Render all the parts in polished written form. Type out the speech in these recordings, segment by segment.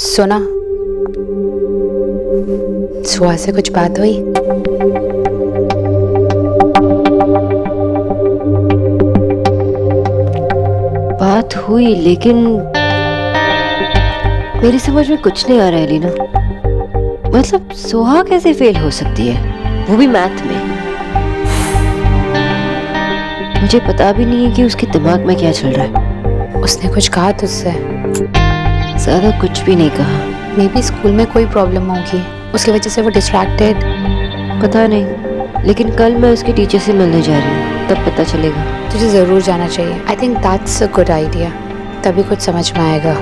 सुना, सुहा से कुछ बात हुई? बात हुई, लेकिन मेरी समझ में कुछ नहीं आ रहा है लीना। मतलब सुहा कैसे फेल हो सकती है, वो भी मैथ में? मुझे पता भी नहीं है कि उसके दिमाग में क्या चल रहा है। उसने कुछ कहा तुझसे? ज्यादा कुछ भी नहीं कहा। मे बी स्कूल में कोई प्रॉब्लम होगी, उसकी वजह से वो डिस्ट्रैक्टेड। पता नहीं, लेकिन कल मैं उसकी टीचर से मिलने जा रही हूँ, तब पता चलेगा। तुझे जरूर जाना चाहिए। I think that's a good idea, तभी कुछ समझ में आएगा।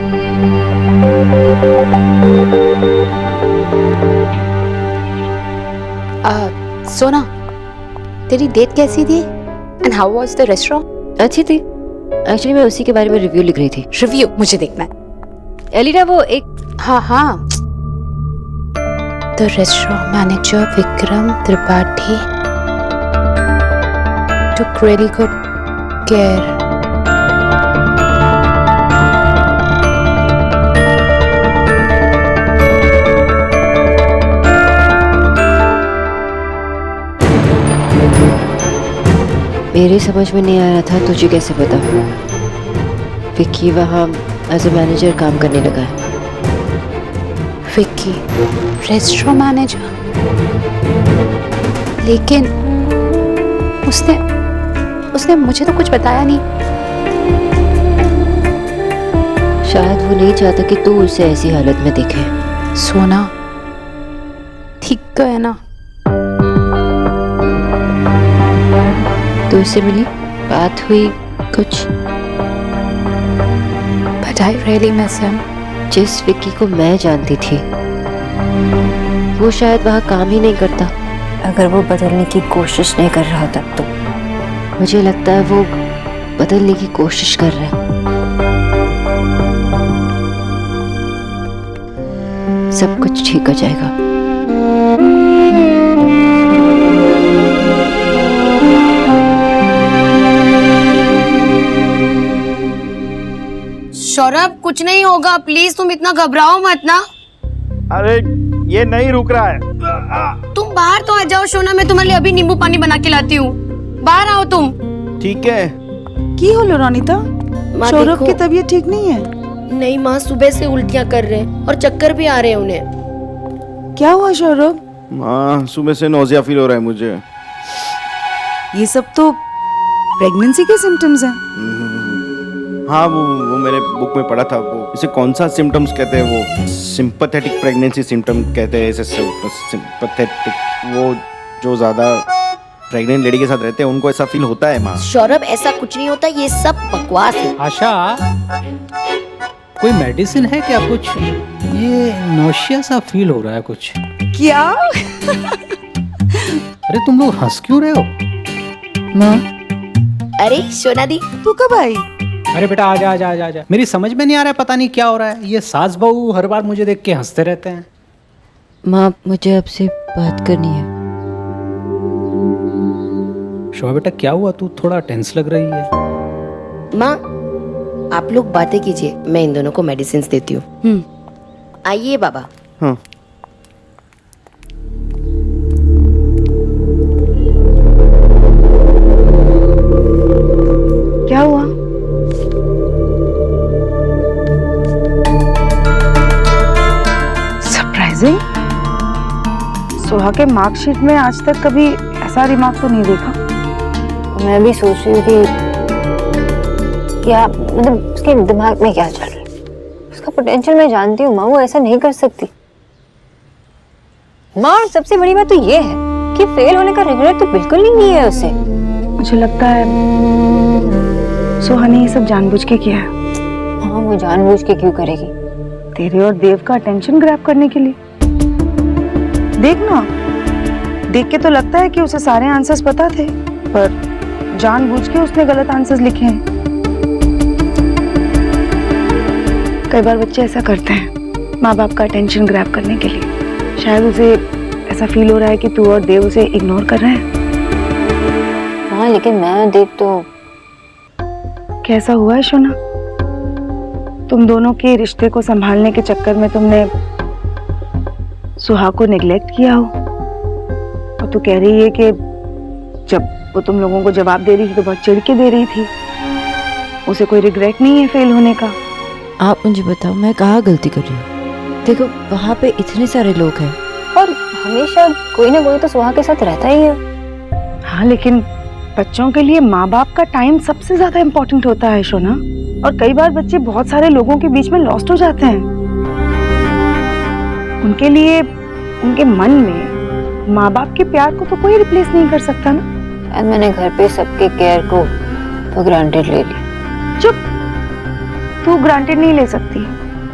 सोना, तेरी डेट कैसी थी? And how was the restaurant? अच्छी थी। एक्चुअली मैं उसी के बारे में रिव्यू लिख रही थी। रिव्यू मुझे देखना है। एलिना, वो एक हाँ the restaurant manager Vikram Tripathi took really good care. मेरी समझ में नहीं आ रहा था, तुझे कैसे पता? विक्की वहाँ एज ए मैनेजर काम करने लगा है। Vicky restaurant manager? लेकिन उसने मुझे तो कुछ बताया नहीं। शायद वो नहीं चाहता कि तू उसे ऐसी हालत में देखे। सोना, ठीक तो है ना? तो उससे मिली, बात हुई कुछ? But I really miss him. जिस विक्की को मैं जानती थी, वो शायद वहाँ काम ही नहीं करता। अगर वो बदलने की कोशिश नहीं कर रहा तब तो मुझे लगता है वो बदलने की कोशिश कर रहा है। सब कुछ ठीक हो जाएगा। सौरभ, कुछ नहीं होगा, प्लीज तुम इतना घबराओ मत ना। अरे ये नहीं रुक रहा है। तुम बाहर तो आ जाओ सोना, मैं तुम्हारे लिए अभी नींबू पानी बना के लाती हूँ। बाहर आओ तुम। ठीक है। की होलो रानीता? सौरभ की तबीयत ठीक नहीं है? नहीं माँ, सुबह से उल्टियाँ कर रहे हैं और चक्कर भी आ रहे हैं उन्हें। क्या हुआ सौरभ? माँ, सुबह से नोजिया फील हो रहा है मुझे। ये सब तो प्रेगनेंसी के सिम्टम्स हैं। हाँ, वो मैंने बुक में पढ़ा था। वो इसे कौन सा सिम्टम्स कहते हैं? वो सिंपैथेटिक प्रेगनेंसी सिम्टम कहते हैं। इसे सिंपैथेटिक, वो जो ज्यादा प्रेग्नेंट लेडी के साथ रहते हैं उनको ऐसा फील होता है। माँ, सौरभ, ऐसा कुछ नहीं होता, ये सब बकवास है। आशा, कोई मेडिसिन है क्या? कुछ ये नौशिया सा फील हो रहा है कुछ। क्या? अरे तुम लोग हंस क्यों रहे हो? माँ, अरे सोना दी, तू कब आई? अरे बेटा आजा आजा आजा आजा। मेरी समझ में नहीं आ रहा है, पता नहीं क्या हो रहा है। ये सास बहू हर बार मुझे देख के हंसते रहते हैं। माँ, मुझे आपसे बात करनी है। शोभा बेटा, क्या हुआ? तू थोड़ा टेंस लग रही है। माँ, आप लोग बातें कीजिए, मैं इन दोनों को मेडिसिन देती हूँ। आइए बाबा। हाँ। क्या हुआ? सरप्राइजिंग। सुहा के मार्कशीट में आज तक कभी ऐसा दिमाग तो नहीं देखा। मैं भी सोच रही हूँ कि क्या मतलब उसके दिमाग में क्या चल रहा है। उसका पोटेंशियल मैं जानती हूँ माँ, वो ऐसा नहीं कर सकती। माँ, और सबसे बड़ी बात तो ये है कि फेल होने का रिग्रेट तो बिल्कुल नहीं है उसे। मुझे लगता है सुहा ने ये सब जानबूझ के किया है। हाँ, वो जानबूझ के क्यों करेगी? तेरे और देव का अटेंशन ग्रैब करने के लिए। देख ना, देख के तो लगता है कि उसे सारे आंसर्स पता थे, पर जानबूझ के उसने गलत आंसर्स लिखे हैं। कई बार बच्चे ऐसा करते हैं माँ बाप का अटेंशन ग्रैब करने के लिए। शायद उसे ऐसा फील हो रहा है कि तू और देव उसे इग्नोर कर रहे हैं। हाँ, लेकिन मैं और देव तो। कैसा हुआ है शोना? तुम दोनों के रिश्ते को संभालने के चक्कर में तुमने सुहा को नेग्लेक्ट किया हो। और तू कह रही है कि जब वो तुम लोगों को जवाब दे रही थी तो बहुत चिढ़ के दे रही थी, उसे कोई रिग्रेट नहीं है फेल होने का। आप मुझे बताओ, मैं कहाँ गलती कर रही हूँ? देखो वहाँ पे इतने सारे लोग हैं और हमेशा कोई ना कोई तो सुहा के साथ रहता ही है। हाँ, लेकिन बच्चों के लिए माँ बाप का टाइम सबसे ज्यादा इम्पोर्टेंट होता है शोना। और कई बार बच्चे बहुत सारे लोगों के बीच में लॉस्ट हो जाते हैं। उनके लिए उनके मन में माँ बाप के प्यार को तो कोई रिप्लेस नहीं कर सकता ना। मैंने घर पे सबके केयर को तो ग्रांटेड ले लिया। चुप, तू ग्रांटेड नहीं ले सकती,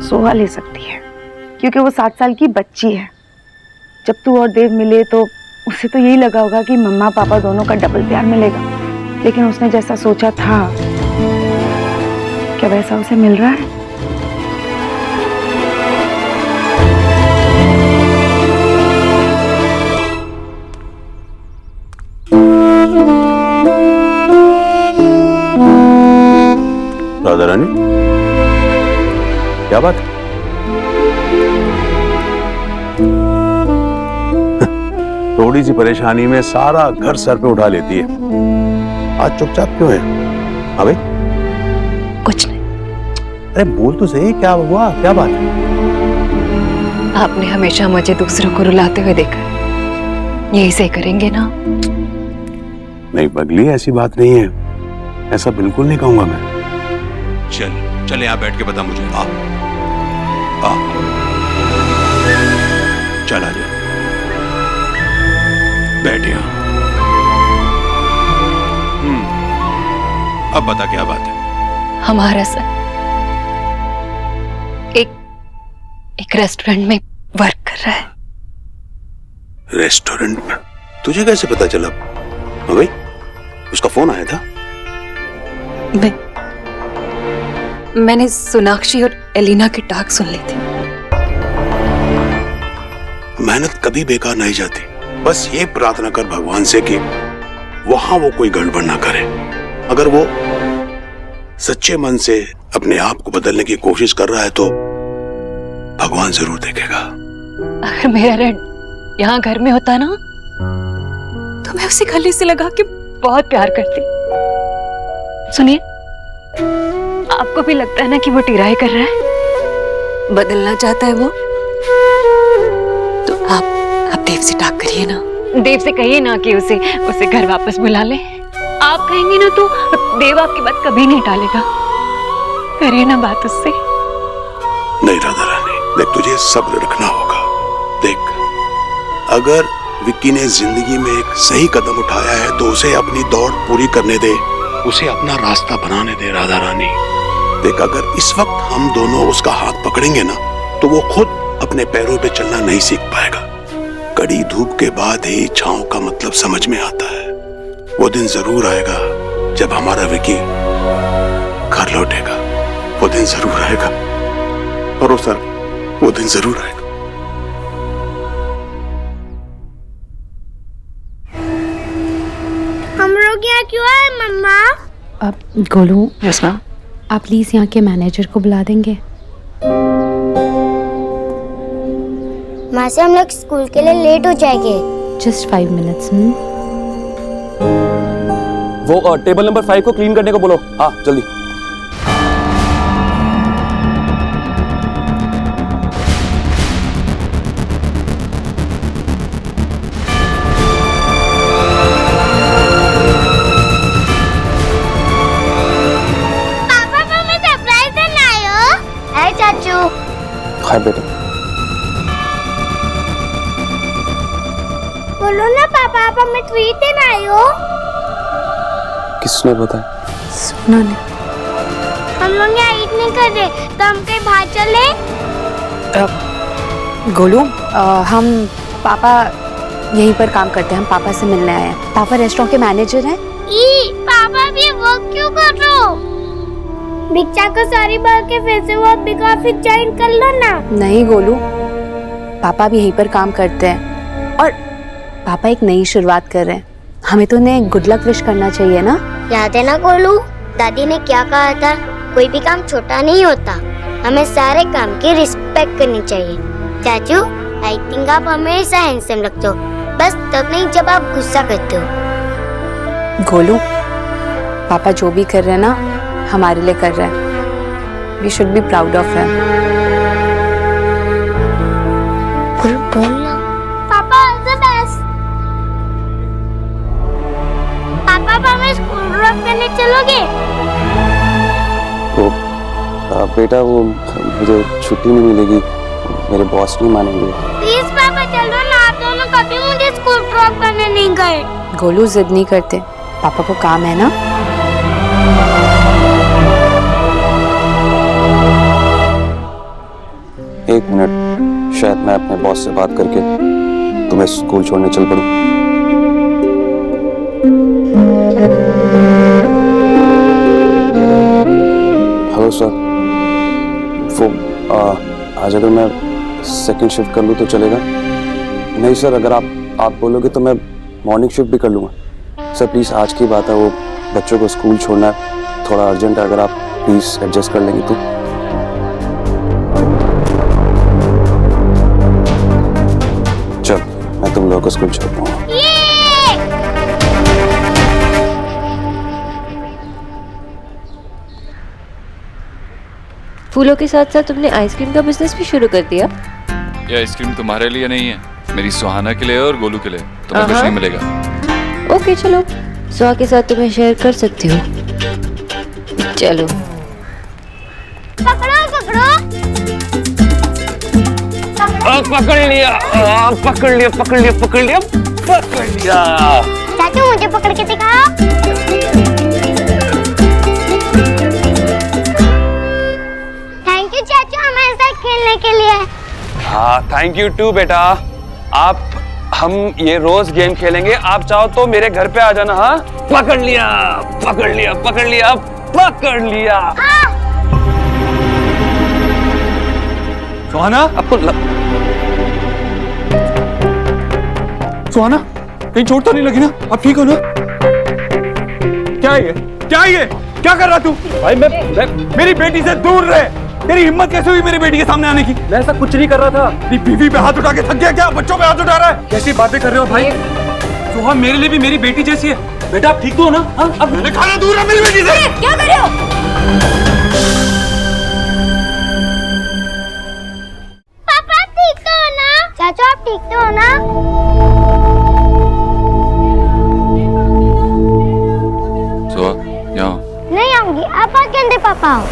सोहा ले सकती है, क्योंकि वो 7 साल की बच्ची है। जब तू और देव मिले तो उसे तो यही लगा होगा कि मम्मा पापा दोनों का डबल प्यार मिलेगा, लेकिन उसने जैसा सोचा था क्या वैसा उसे मिल रहा है? राधा रानी, क्या बात है? थोड़ी सी परेशानी में सारा घर सर पे उठा लेती है। आज चुपचाप क्यों है? हाँ भाई, कुछ नहीं। अरे बोल तो सही, क्या हुआ, क्या बात है? आपने हमेशा मुझे दूसरों को रुलाते हुए देखा, यही से करेंगे ना? नहीं पगली, ऐसी बात नहीं है, ऐसा बिल्कुल नहीं कहूंगा मैं। चल यहाँ बैठ के बता मुझे। आ चल आजा, बैठ यहाँ। अब बता क्या बात है? हमारा सर एक रेस्टोरेंट में वर्क कर रहा है। रेस्टोरेंट में? तुझे कैसे पता चला? हाँ भाई, उसका फोन आया था? मैंने सोनाक्षी और एलिना की टाक सुन ली थी। मेहनत कभी बेकार नहीं जाती। बस ये प्रार्थना कर भगवान से कि वहां वो कोई गड़बड़ ना करे। अगर वो सच्चे मन से अपने आप को बदलने की कोशिश कर रहा है तो भगवान जरूर देखेगा। अगर मेरा रेड यहाँ घर में होता ना तो मैं उसे गले से लगा के बहुत प्यार करती। सुनिए, आपको भी लगता है ना कि वो टिराई कर रहा है, बदलना चाहता है वो? तो आप देव से टाक करिए ना, देव से कहिए ना कि उसे घर वापस बुला ले। आप कहेंगे ना तो देव आपकी बात कभी नहीं टालेगा। करिए ना बात उससे। नहीं राधा रानी, देख तुझे सब्र रखना होगा। देख, अगर विक्की ने जिंदगी में एक सही कदम उठाया है तो उसे अपनी दौड़ पूरी करने दे, उसे अपना रास्ता बनाने दे राधा रानी। देख, अगर इस वक्त हम दोनों उसका हाथ पकड़ेंगे ना तो वो खुद अपने पैरों पे चलना नहीं सीख पाएगा। कड़ी धूप के बाद ही छांव का मतलब समझ में आता है। वो दिन जरूर आएगा जब हमारा विक्की घर लौटेगा। वो दिन जरूर आएगा, भरोसा, वो दिन जरूर आएगा। हम लोग यहाँ क्यों आए मम्मा? अब गोलू, रस्मा, आप प्लीज यहाँ के मैनेजर को बुला देंगे? माँ से हम लोग स्कूल के लिए लेट हो जाएंगे। Just 5 minutes. वो टेबल नंबर 5 को क्लीन करने को बोलो। हाँ जल्दी। पापा मम्मी सरप्राइज देने आए हो? हाय चाचू। हाय बेटा। बोलो ना पापा, आप हमें ट्रीट देने आए हो? किसने बताया? सुना नहीं। हम लोग यहाँ ईट नहीं कर रहे तो हम कहीं बाहर चले? गोलू, हम पापा यहीं पर काम करते हैं, हम पापा से मिलने आए हैं। पापा रेस्टोरेंट के मैनेजर हैं। पापा भी वर्क क्यों कर रहे हो? भिक्षा को सॉरी बोल के फिर से वो बिग ऑफिस ज्वाइन कर लो ना। नहीं गोलू, पापा भी यहीं पर काम करते हैं और पापा एक नई शुरुआत कर रहे हैं। हमें तो उन्हें गुड लक विश करना चाहिए ना। याद है ना गोलू, दादी ने क्या कहा था? कोई भी काम छोटा नहीं होता। हमें सारे काम की रिस्पेक्ट करनी चाहिए। चाचू, आई थिंक आप हमेशा हैंडसम लगते हो, बस तब नहीं जब आप गुस्सा करते हो। गोलू, पापा जो भी कर रहे हैं ना हमारे लिए कर रहे हैं। We should be proud of him. पापा ऑल द बेस्ट। पापा आप हमें स्कूल ड्रॉप करने चलोगे? बेटा वो मुझे छुट्टी नहीं मिलेगी, मेरे बॉस नहीं मानेंगे। प्लीज पापा चलो ना, आप दोनों कभी मुझे स्कूल ड्रॉप करने नहीं गए। गोलू जिद नहीं करते, पापा को काम है ना। एक मिनट, शायद मैं अपने बॉस से बात करके तुम्हें स्कूल छोड़ने चल पड़ूं। हेलो सर, वो आज अगर मैं सेकंड शिफ्ट कर लूँ तो चलेगा? नहीं सर, अगर आप बोलोगे तो मैं मॉर्निंग शिफ्ट भी कर लूँगा। सर प्लीज़, आज की बात है, वो बच्चों को स्कूल छोड़ना है, थोड़ा अर्जेंट है, अगर आप प्लीज़ एडजस्ट कर लेंगे तो। चल, मैं तुम लोगों को स्कूल छोड़ता हूँ। फूलों के साथ साथ तुमने आइसक्रीम का बिजनेस भी शुरू कर दिया? ये आइसक्रीम तुम्हारे लिए नहीं है, मेरी सुहाना के लिए और गोलू के लिए। तुम्हें कुछ नहीं मिलेगा। ओके चलो, सुहा के साथ तुम्हें शेयर कर सकती हूँ। चलो पकड़ो पकड़ो। पकड़ लिया, पकड़ लिया, पकड़ लिया, पकड़ लिया, पकड़ लिया। चाचू मुझे पकड़ के दिखाओ। थैंक यू चाचू हमारे साथ खेलने के लिए। हाँ, थैंक यू टू बेटा। हम ये रोज गेम खेलेंगे, आप चाहो तो मेरे घर पे आ जाना। हाँ, पकड़ लिया, पकड़ लिया, पकड़ लिया, पकड़ लिया। सुहाना, आपको सुहाना, कहीं चोट तो नहीं लगी ना? आप ठीक हो ना? क्या ये, क्या ये, क्या कर रहा तू? भाई मैं मेरी बेटी से दूर रहे। तेरी हिम्मत कैसे हुई मेरी बेटी के सामने आने की? मैं ऐसा कुछ नहीं कर रहा था। तेरी बीवी पे हाथ उठा के थक गया क्या? बच्चों पे हाथ उठा रहा है? कैसी बातें कर रहे हो भाई? सुहा मेरे लिए भी मेरी बेटी जैसी है। बेटा आप ठीक तो हो ना? अब मैंने खाना दूर है मेरी बेटी से। क्या कर रहे हो? पापा ठीक तो हो ना? चाचू आप ठीक तो हो ना? सुहा, यहाँ नहीं आऊंगी, आप आके अंदर पापा आओ।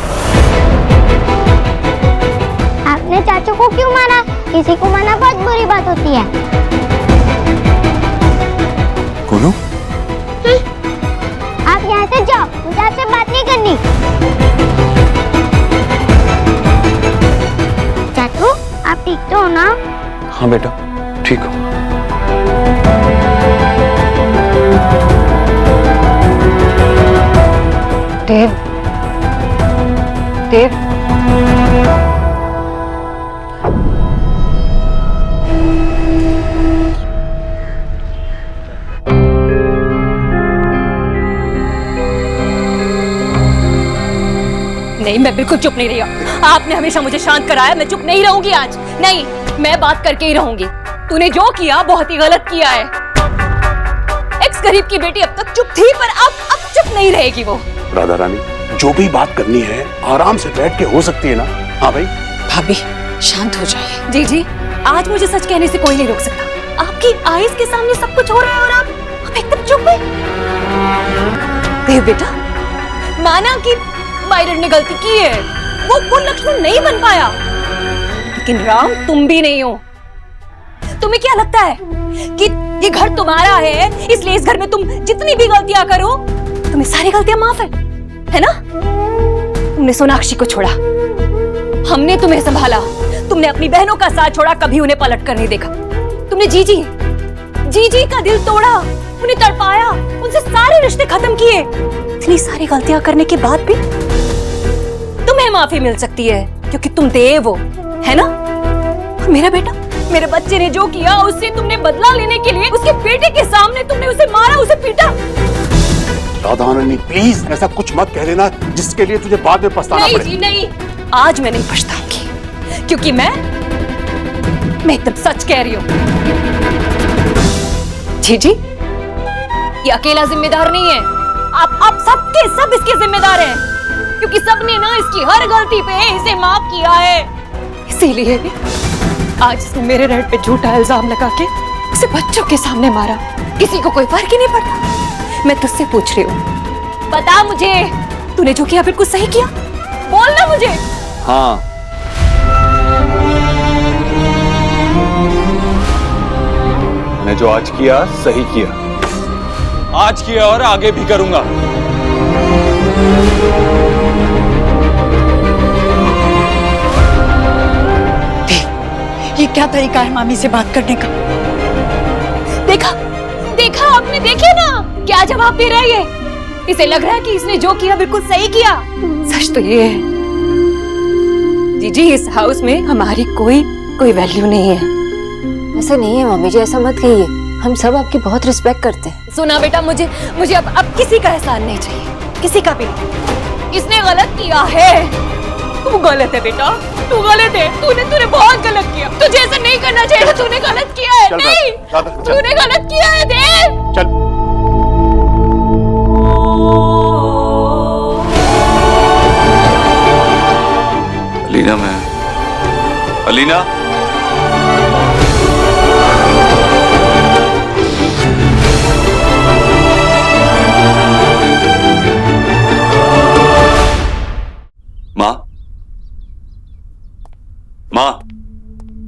आपने चाचू को क्यों मारा? किसी को मारना बहुत बुरी बात होती है। गोलू, आप यहाँ से जाओ, मुझे आपसे बात नहीं करनी। चाचू आप ठीक तो हो ना? हाँ बेटा, ठीक हो। देव, देव, नहीं मैं बिल्कुल चुप नहीं रही। आपने हमेशा मुझे शांत कराया, मैं चुप नहीं रहूंगी आज। नहीं, मैं बात करके ही रहूंगी। तूने जो किया बहुत ही गलत किया है। एक्स गरीब की बेटी अब तक चुप थी, पर अब चुप नहीं रहेगी वो। राधा रानी, जो भी बात करनी है आराम से बैठ के हो सकती है ना? हाँ भाई। भाभी शांत हो जाइए। जी जी, आज मुझे सच कहने से कोई नहीं रोक सकता। आपकी आईज के सामने सब कुछ हो रहा है और आप एकदम चुप है। देव बेटा, माना कि मायरन ने गलती की है, वो लक्ष्मण नहीं बन पाया, लेकिन राम तुम भी नहीं हो। तुम्हें क्या लगता है कि ये घर तुम्हारा है, इसलिए इस घर में तुम जितनी भी गलतियां करो तुम्हें सारी गलतियां माफ है ना? तुमने सोनाक्षी को छोड़ा, हमने तुम्हें संभाला। तुमने अपनी बहनों का साथ छोड़ा, कभी उन्हें पलट कर नहीं देखा। तुमने जीजी का दिल तोड़ा, उन्हें तड़पाया, उनसे सारे रिश्ते खत्म किए। इतनी सारी गलतियां करने के बाद भी तुम्हें माफी मिल सकती है क्योंकि तुम देव हो, है ना? और मेरा बेटा, मेरे बच्चे ने जो किया उससे तुमने बदला लेने के लिए उसके बेटे के सामने तुमने उसे मारा, उसे पीटा। राधा रानी प्लीज ऐसा कुछ मत कह देना जिसके लिए तुझे बाद में पछताना पड़े। नहीं जी नहीं, आज मैं नहीं पछताऊंगी, क्योंकि मैं एकदम सच कह रही हूं। जी, ये अकेला जिम्मेदार नहीं है, आप सबके सब इसके जिम्मेदार हैं, क्योंकि सबने ना इसकी हर गलती पे इसे माफ किया है। इसीलिए आज इसने मेरे रेड पे झूठा इल्जाम लगा के इसे बच्चों के सामने मारा। किसी को कोई फर्क ही नहीं पड़ता। मैं तुझसे पूछ रही हूँ, बता मुझे, तूने जो किया बिल्कुल सही किया? बोलना मुझे। हाँ, मैंने जो आज किया सही किया, आज किया और आगे भी करूंगा। ये क्या तरीका है मामी से बात करने का? देखा आपने, देखे ना क्या जवाब दे रहा है ये। इसे लग रहा है कि इसने जो किया बिल्कुल सही किया। सच तो ये है जीजी, इस हाउस में हमारी कोई वैल्यू नहीं है। ऐसा नहीं है मम्मी जी, ऐसा मत कहिए, हम सब आपकी बहुत रिस्पेक्ट करते हैं। सुना बेटा, मुझे अब किसी का एहसान नहीं चाहिए, किसी का भी नहीं। इसने गलत किया है, तू गलत है बेटा, तू गलत है, तूने बहुत गलत किया। तुझे ऐसा नहीं करना चाहिए, तूने गलत किया है। नहीं, तूने गलत किया है देव। चल। अलीना, अलीना,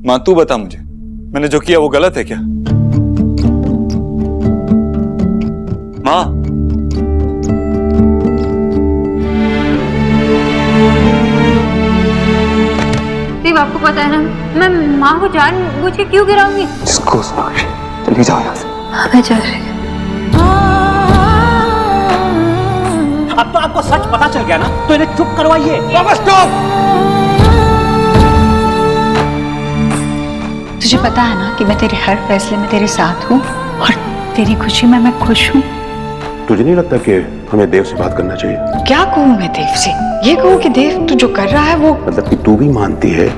माँ तू बता मुझे, मैंने जो किया वो गलत है क्या? माँ, देव आपको पता है ना, मैं माँ को जानबूझ के क्यों गिराऊंगी? चली जाओ यहाँ से। मैं जा रही हूँ। अब तो आपको सच पता चल गया ना, तो इन्हें चुप करवाइए। तुझे पता है ना कि मैं तेरे हर फैसले में तेरे साथ हूँ और तेरी खुशी में मैं खुश हूँ। तुझे नहीं लगता कि हमें देव से बात करना चाहिए? क्या कहूँ मैं देव से? ये कहूँ कि देव तू जो कर रहा है वो, मतलब कि तू भी मानती है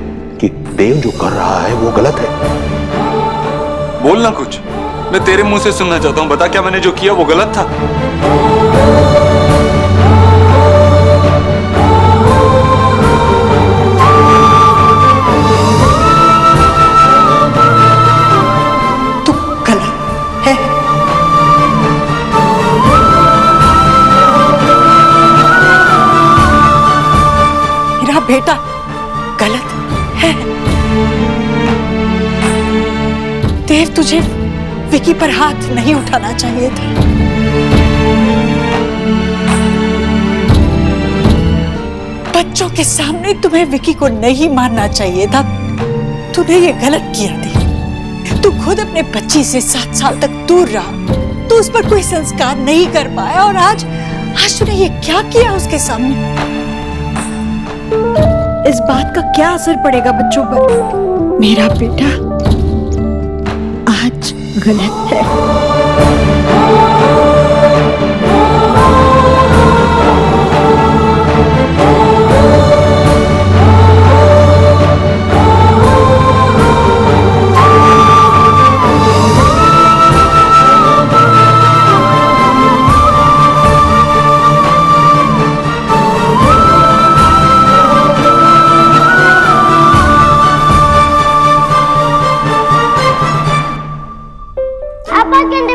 कि देव जो कर रहा है वो गलत है? बोलना कुछ, मैं तेरे मुंह से सुनना चाहता हूँ। बता, क्या मैंने जो किया वो गलत था? तू गलत है। मेरा बेटा गलत है। देव, तुझे विकी पर हाथ नहीं उठाना चाहिए था। बच्चों के सामने तुम्हें विकी को नहीं मारना चाहिए था। तूने ये गलत किया देव। तू खुद अपने बच्ची से 7 साल तक दूर रहा, तू उस पर कोई संस्कार नहीं कर पाया और आज तूने ये क्या किया उसके सामने? इस बात का क्या असर पड़ेगा बच्चों पर? मेरा बेटा आज गलत है।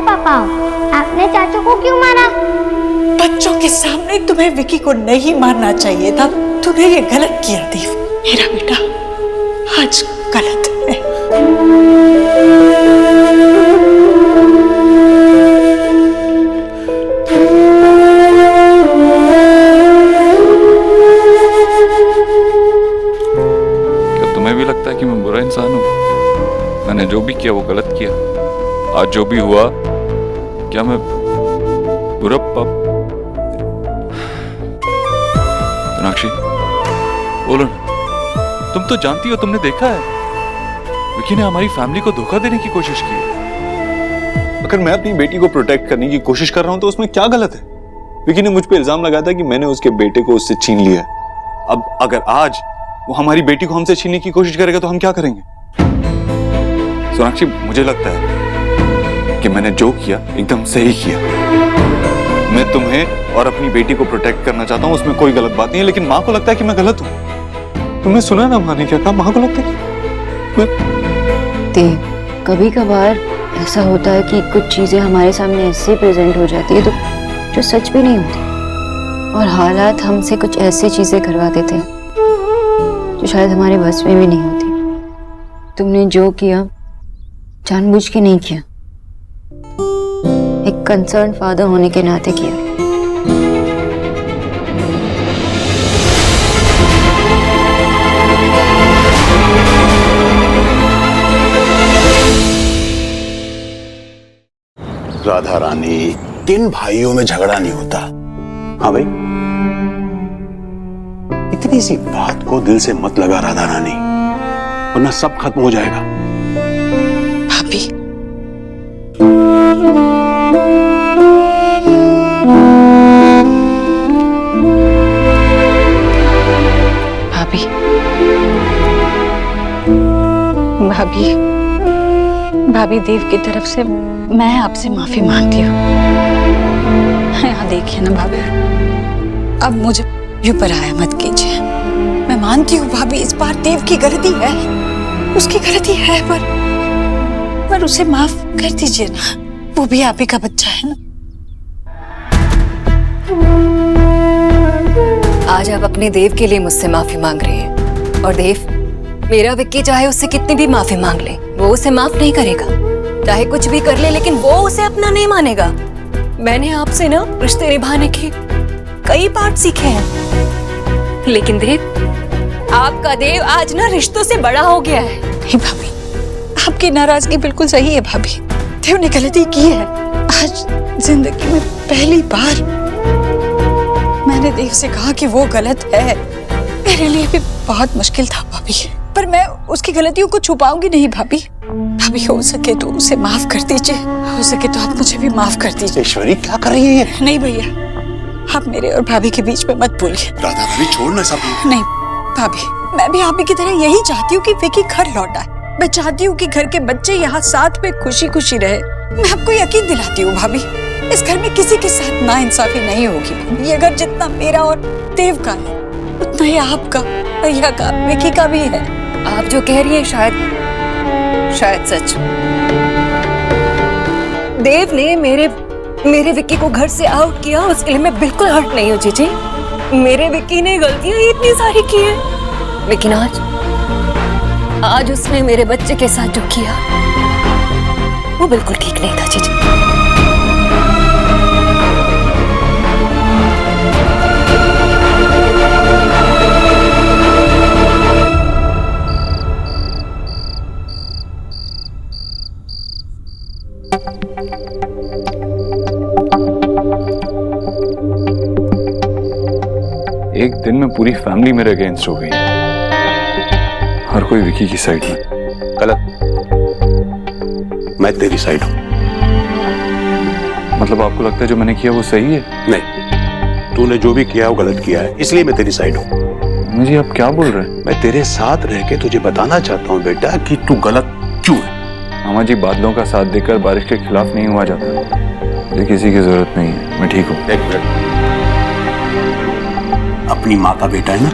पापा, आपने चाचू को क्यों मारा? बच्चों के सामने तुम्हें विकी को नहीं मारना चाहिए था। तूने ये गलत किया देव। मेरा बेटा आज गलत है। क्या तुम्हें भी लगता है कि मैं बुरा इंसान हूँ? मैंने जो भी किया वो गलत किया। आज जो भी हुआ, क्या मैं बुरा मीनाक्षी, बोलो ना, तुम तो जानती हो, तुमने देखा है विकी ने हमारी फैमिली को धोखा देने की कोशिश की है। अगर मैं अपनी बेटी को प्रोटेक्ट करने की कोशिश कर रहा हूं तो उसमें क्या गलत है? विकी ने मुझ पे इल्जाम लगाया था कि मैंने उसके बेटे को उससे छीन लिया। अब अगर आज वो हमारी बेटी को हमसे छीनने की कोशिश करेगा तो हम क्या करेंगे? सोनाक्षी, मुझे लगता है कि मैंने जो किया एकदम सही किया। मैं तुम्हें और अपनी बेटी को प्रोटेक्ट करना चाहता हूँ, उसमें कोई गलत बात नहीं है, लेकिन माँ को लगता है कि मैं गलत हूँ। तुमने सुना ना माँ ने क्या कहा? माँ को लगता है देव, कभी कभार ऐसा होता है कि कुछ चीजें हमारे सामने ऐसे प्रेजेंट हो जाती है तो जो सच भी नहीं होती, और हालात हमसे कुछ ऐसी चीजें करवा देते हैं जो शायद हमारे बस में भी नहीं होती। तुमने जो किया जानबूझ के नहीं किया, एक कंसर्न फादर होने के नाते किया। राधा रानी, किन भाइयों में झगड़ा नहीं होता? हाँ भाई, इतनी सी बात को दिल से मत लगा राधा रानी, वरना सब खत्म हो जाएगा। भाभी, भाभी, भाभी, भाभी, देव की तरफ से मैं आपसे माफी मांगती हूँ। यहाँ देखिए ना भाभी, अब मुझे यूं पराया मत कीजिए। मैं मानती हूँ भाभी, इस बार देव की गलती है, उसकी गलती है, पर उसे माफ कर दीजिए ना, वो भी आप ही का बच्चा है ना। आज आप अपने देव के लिए मुझसे माफी मांग रही हैं, और देव, मेरा विक्की चाहे उससे कितनी भी माफी मांग ले, वो उसे माफ नहीं करेगा। चाहे कुछ भी कर ले, लेकिन वो उसे अपना नहीं मानेगा। मैंने आपसे ना रिश्ते निभाने के कई पाठ सीखे हैं, लेकिन देव, आपका देव आज ना रिश्तों से बड़ा हो गया है। नहीं भाभी, आपकी नाराजगी बिल्कुल सही है भाभी, देव ने गलती की है। आज जिंदगी में पहली बार मैंने देव से कहा कि वो गलत है। मेरे लिए भी बहुत मुश्किल था भाभी, पर मैं उसकी गलतियों को छुपाऊंगी नहीं भाभी। भाभी, हो सके तो उसे माफ कर दीजिए, हो सके तो आप मुझे भी माफ कर दीजिए। ईश्वरी, क्या कर रही है? नहीं भैया, आप मेरे और भाभी के बीच में मत बोलिए। राधा रानी, छोड़ना सब। नहीं भाभी, मैं भी आप ही की तरह यही चाहती हूँ कि विकी घर लौट आए। मैं चाहती हूँ कि घर के बच्चे यहाँ साथ में खुशी खुशी रहे। मैं आपको यकीन दिलाती हूँ भाभी, इस घर में किसी के साथ नाइंसाफी नहीं होगी। ये घर जितना मेरा और देव का है, उतना ही आपका, भैया का, विकी का भी है। आप जो कह रही हैं शायद सच। देव ने मेरे विक्की को घर से आउट किया, उसके लिए मैं बिल्कुल हर्ट नहीं हूँ जीजी। मेरे विक्की ने गलतियां इतनी सारी की है, लेकिन आज उसने मेरे बच्चे के साथ जो किया वो बिल्कुल ठीक नहीं था जीजी। एक दिन में पूरी फैमिली मेरे अगेंस्ट हो गई, हर कोई विकी की साइड में। गलत, मैं तेरी साइड हूं। मतलब आपको लगता है जो मैंने किया वो सही है? नहीं, तूने जो भी किया वो गलत किया है, इसलिए मैं तेरी साइड हूं। मुझे आप क्या बोल रहे हैं? मैं तेरे साथ रह के तुझे बताना चाहता हूं बेटा कि तू गलत क्यों है। मामा जी, बादलों का साथ देकर बारिश के खिलाफ नहीं हुआ जाता, मुझे किसी की जरूरत नहीं है, मैं ठीक हूँ। देख बेटा, अपनी माँ का बेटा है ना,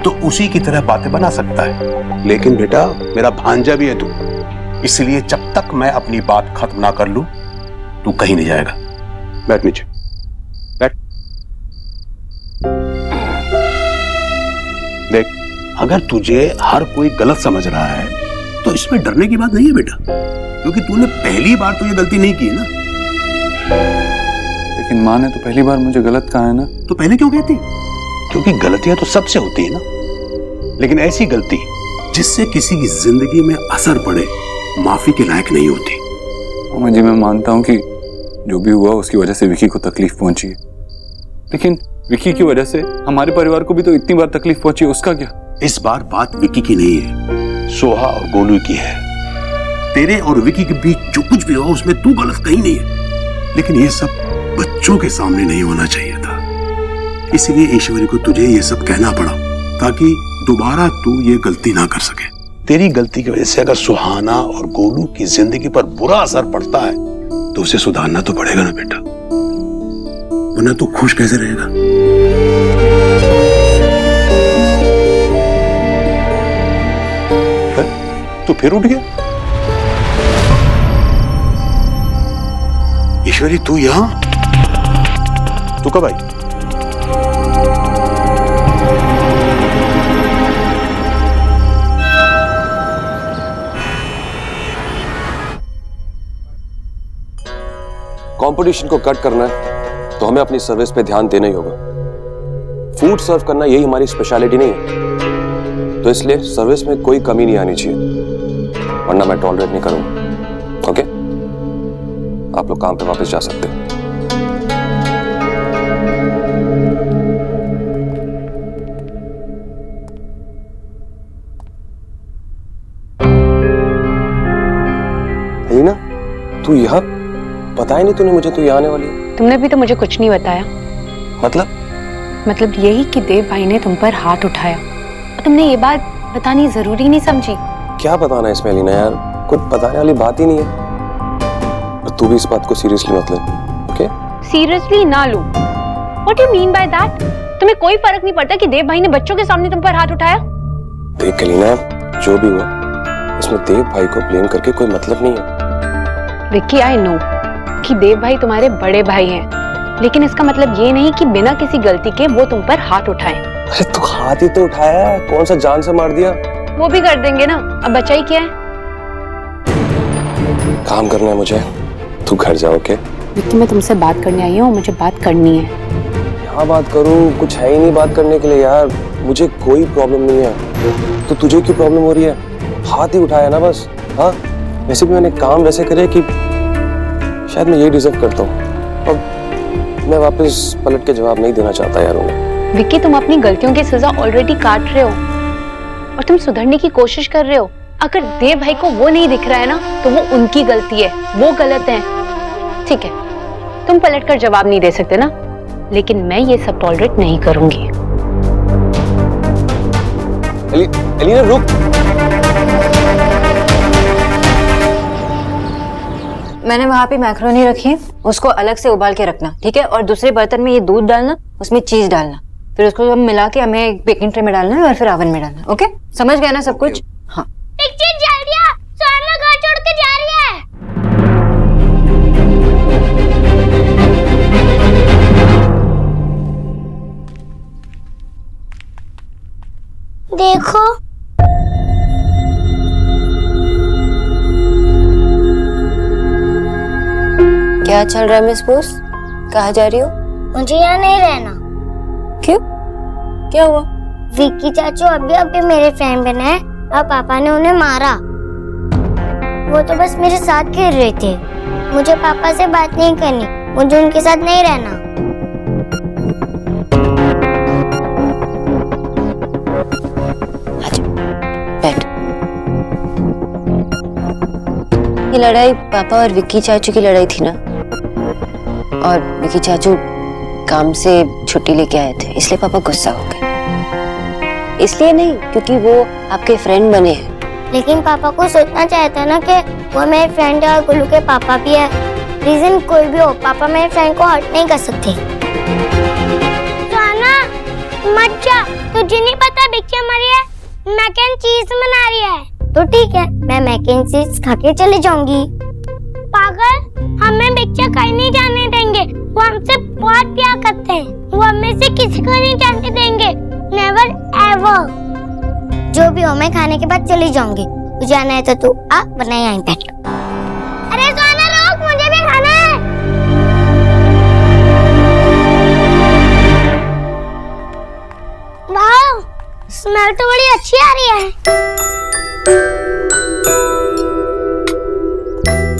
तो उसी की तरह बातें बना सकता है, लेकिन बेटा मेरा भांजा भी है तू, इसलिए जब तक मैं अपनी बात खत्म ना कर लूं तू कहीं नहीं जाएगा। बैठ नीचे, बैठ। देख, अगर तुझे हर कोई गलत समझ रहा है तो इसमें डरने की बात नहीं है बेटा, क्योंकि तूने पहली बार तो ये गलती नहीं की है ना। लेकिन माँ ने तो पहली बार मुझे गलत कहा है ना। तो पहले क्यों कहती? क्योंकि गलतियां तो सबसे होती है ना, लेकिन ऐसी गलती जिससे किसी की जिंदगी में असर पड़े माफी के लायक नहीं होती। मामा जी, मैं मानता हूँ कि जो भी हुआ उसकी वजह से विकी को तकलीफ पहुंची है, लेकिन विकी की वजह से हमारे परिवार को भी तो इतनी बार तकलीफ पहुंची है, उसका क्या? इस बार बात विकी की नहीं है, सोहा और गोलू की है। तेरे और विकी के बीच जो कुछ भी हुआ उसमें तू गलत कहीं नहीं है, लेकिन ये सब बच्चों के सामने नहीं होना चाहिए था। इसलिए ईश्वरी को तुझे ये सब कहना पड़ा, ताकि दोबारा तू ये गलती ना कर सके। तेरी गलती की वजह से अगर सुहाना और गोलू की जिंदगी पर बुरा असर पड़ता है तो उसे सुधारना तो पड़ेगा ना बेटा, वरना तू खुश कैसे रहेगा? तू फिर उठ गया? ईश्वरी तू यहां? तू कब आई? कंपटीशन को कट करना है तो हमें अपनी सर्विस पे ध्यान देना ही होगा। फूड सर्व करना यही हमारी स्पेशलिटी नहीं है, तो इसलिए सर्विस में कोई कमी नहीं आनी चाहिए, वरना मैं टॉलरेट नहीं करूंगा। ओके, आप लोग काम पे वापस जा सकते हैं। अलीना, तू यहाँ? पता ही नहीं तूने मुझे तू यहाँ आने वाली है। तुमने भी तो मुझे कुछ नहीं बताया। मतलब यही कि देव भाई ने तुम पर हाथ उठाया और तुमने ये बात बतानी जरूरी नहीं समझी। क्या बताना है इसमें अलीना यार, कुछ बताने वाली बात ही नहीं है। और तू भी इस बात को सीरियसली मत ले, ओके? सीरियसली ना लूं? What do you mean by that? तुम्हें कोई फर्क नहीं पड़ता कि देव भाई ने बच्चों के सामने तुम पर हाथ उठाया? देख अलीना, जो भी हुआ इसमें देव भाई को ब्लेम करके कोई मतलब नहीं है। विक्की, आई नो कि देव भाई तुम्हारे बड़े भाई हैं, लेकिन इसका मतलब ये नहीं कि बिना किसी गलती के वो तुम पर हाथ उठाएं। अरे तू हाथ ही तो उठाया है, कौन सा जान से मार दिया? वो भी कर देंगे ना, अब बचा ही क्या है? काम करना है मुझे, तू घर जाओ। ओके विक्की, मैं तुमसे बात करने आई हूँ, मुझे बात करनी है। यहाँ बात करूँ? कुछ है ही नहीं बात करने के लिए यार, मुझे कोई प्रॉब्लम नहीं है। तो तुझे क्यों प्रॉब्लम हो रही है? हाथ ही उठाया ना बस। हाँ, वैसे भी मैंने काम वैसे करे कि शायद मैं ये डिजर्व करता हूँ। अब मैं वापस पलट के जवाब नहीं देना चाहता यार उन्हें। विक्की, तुम अपनी गलतियों की सजा ऑलरेडी काट रहे हो और तुम सुधरने की कोशिश कर रहे हो। अगर देव भाई को वो नहीं दिख रहा है ना, तो वो उनकी गलती है, वो गलत है। ठीक है, तुम पलट कर जवाब नहीं दे सकते ना, लेकिन मैं ये सब टॉलरेट नहीं करूंगी। एलिना रुक। मैंने वहाँ पे मैक्रोनी रखी, उसको अलग से उबाल के रखना, ठीक है? और दूसरे बर्तन में ये दूध डालना, उसमें चीज डालना, फिर उसको सब मिला के हमें एक बेकिंग ट्रे में डालना है और फिर ओवन में डालना। ओके, समझ गया ना सब कुछ? हाँ। एक चीज जल्दी आ, सोना घर छोड़ के जा रही है। देखो क्या चल रहा है मिस बोस? कहाँ जा रही हो? मुझे यहाँ नहीं रहना। क्यों? क्या हुआ? विक्की चाचू अभी मेरे फ्रेंड बने हैं और पापा ने उन्हें मारा। वो तो बस मेरे साथ खेल रहे थे। मुझे पापा से बात नहीं करनी, मुझे उनके साथ नहीं रहना। बैठ। ये लड़ाई पापा और विक्की चाचू की लड़ाई थी ना, और विक्की चाचू काम से छुट्टी लेके आए थे, इसलिए पापा गुस्सा हो गए। इसलिए नहीं, क्योंकि वो आपके फ्रेंड बने हैं। लेकिन पापा को सोचना चाहिए था ना कि वो मेरे फ्रेंड है और गुल्लू के पापा भी है। रीजन कोई भी हो, पापा मेरे फ्रेंड को हर्ट नहीं कर सकते। सोना मत जा, तुझे नहीं पता बिक्की मरी है, मैक एंड चीज बना रही है। तो ठीक है, मैं मैक एंड चीज खा के चली जाऊंगी। पागल, हमें बिक्की कहीं नहीं जाने देंगे। वो हमसे बहुत प्यार करते हैं, वो हमें से किसी को नहीं जाने देंगे। Never ever. जो भी हो, मैं खाने के बाद चली जाऊंगी। तुझे जाना है तो तू आ, वरना यहीं बैठ। अरे सोना रुक, मुझे भी खाना है। वाह, स्मेल तो बड़ी अच्छी आ रही है।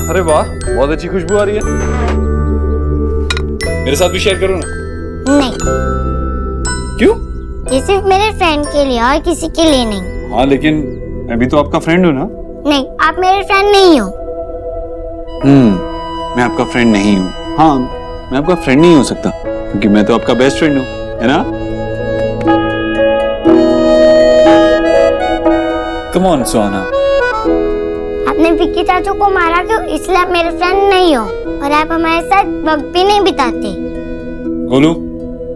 अरे वाह, बहुत अच्छी खुशबू आ रही है। मेरे साथ भी शेयर करो ना। नहीं। क्यों? ये सिर्फ मेरे फ्रेंड के लिए और किसी के लिए नहीं। हाँ, लेकिन मैं भी तो आपका फ्रेंड हूँ ना। नहीं, आप मेरे फ्रेंड नहीं हो। मैं आपका फ्रेंड नहीं हूँ। हाँ, मैं आपका फ्रेंड नहीं हो सकता क्योंकि मैं तो आपका बेस्ट फ्रेंड हूँ, है ना? कम ऑन सुहाना। आपने विक्की चाचू को मारा क्यों? इसलिए आप मेरे फ्रेंड नहीं हो और आप हमारे साथ वक्त भी नहीं बिताते। गोलू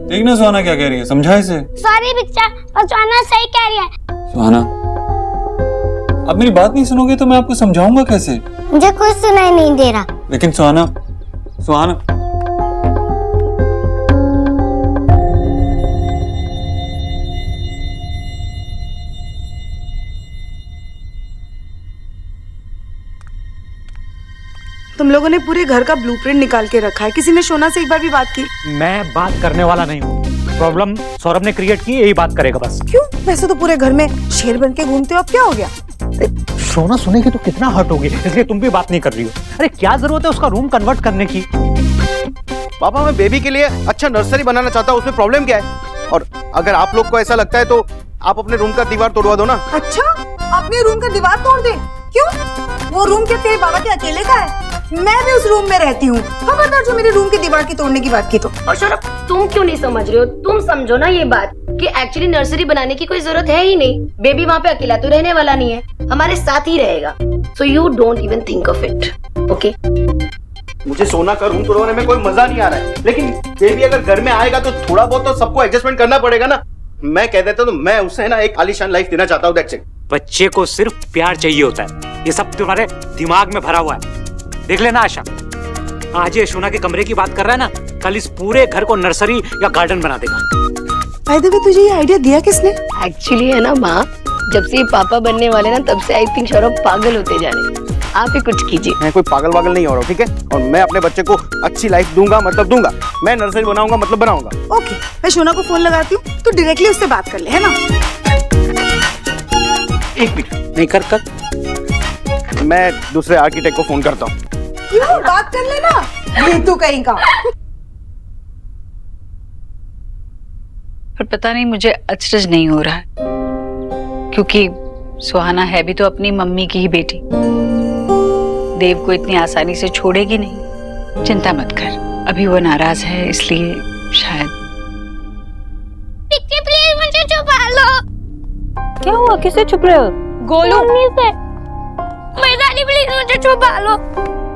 देख ना सुहाना क्या कह रही है, समझा इसे। सॉरी बिक्चा, पर सुहाना सही कह रही है। सुहाना आप मेरी बात नहीं सुनोगे तो मैं आपको समझाऊंगा कैसे? मुझे कुछ सुनाई नहीं दे रहा। लेकिन सुहाना, सुहाना तुम लोगों ने पूरे घर का ब्लूप्रिंट निकाल के रखा है। किसी ने शोना से एक बार भी बात की? मैं बात करने वाला नहीं हूँ। प्रॉब्लम सौरभ ने क्रिएट की, यही बात करेगा बस। क्यों? वैसे तो पूरे घर में शेर बन के घूमते हो, अब क्या हो गया? सोना सुनेगी तो कितना हर्ट होगी, इसलिए तुम भी बात नहीं कर रही हो। अरे क्या जरूरत है उसका रूम कन्वर्ट करने की? पापा मैं बेबी के लिए अच्छा नर्सरी बनाना चाहता हूँ, उसमें प्रॉब्लम क्या है? और अगर आप लोग को ऐसा लगता है तो आप अपने रूम का दीवार तोड़वा दो ना। अच्छा, अपने रूम का दीवार तोड़ दे? क्यों? वो रूम क्या तेरे बाबा के अकेले का है? मैं भी उस रूम में रहती हूँ। खबरदार जो मेरे रूम की दीवार की तोड़ने की बात की तो। और सौरभ तुम क्यों नहीं समझ रहे हो? तुम समझो ना ये बात कि एक्चुअली नर्सरी बनाने की कोई जरूरत है ही नहीं। बेबी वहाँ पे अकेला तो रहने वाला नहीं है, हमारे साथ ही रहेगा। So you don't even think of it, okay? मुझे सोना का रूम तोड़वाने में कोई मजा नहीं आ रहा है, लेकिन बेबी अगर घर में आएगा तो थोड़ा बहुत तो सबको एडजस्टमेंट करना पड़ेगा ना। मैं कह देता तो मैं उसे ना एक आलीशान लाइफ देना चाहता हूँ, दैट्स इट। बच्चे को सिर्फ प्यार चाहिए होता है, ये सब तुम्हारे दिमाग में भरा हुआ है। देख लेना आशा, आज ये सोना के कमरे की बात कर रहा है ना, कल इस पूरे घर को नर्सरी या गार्डन बना देगा। बाय द वे तुझे ये आइडिया दिया किसने? एक्चुअली है ना माँ, जब से ये पापा बनने वाले ना तब से आई थिंक सौरभ पागल होते जा रहे हैं। आप ही कुछ कीजिए। मैं कोई पागल वागल नहीं हो रहा हूँ, ठीक है? और मैं अपने बच्चे को अच्छी लाइफ दूंगा, मतलब दूंगा। मैं नर्सरी बनाऊंगा, मतलब बनाऊंगा। ओके, मैं शोना को फोन लगाती हूँ, तो डायरेक्टली उससे बात कर ले, है ना? एक मिनट, नहीं कर। मैं दूसरे आर्किटेक्ट को फोन करता हूँ। क्यों? बात कर लेना। ये तू कहीं का। पर पता नहीं मुझे अचरज नहीं हो रहा है, क्योंकि सुहाना है भी तो अपनी मम्मी की ही बेटी। देव को इतनी आसानी से छोड़ेगी नहीं। चिंता मत कर, अभी वो नाराज है इसलिए शायद। प्लीज मुझे छुपा लो। क्या हुआ? किससे छुप रहे हो? गोलू से। प्लीज मुझे छुपा लो।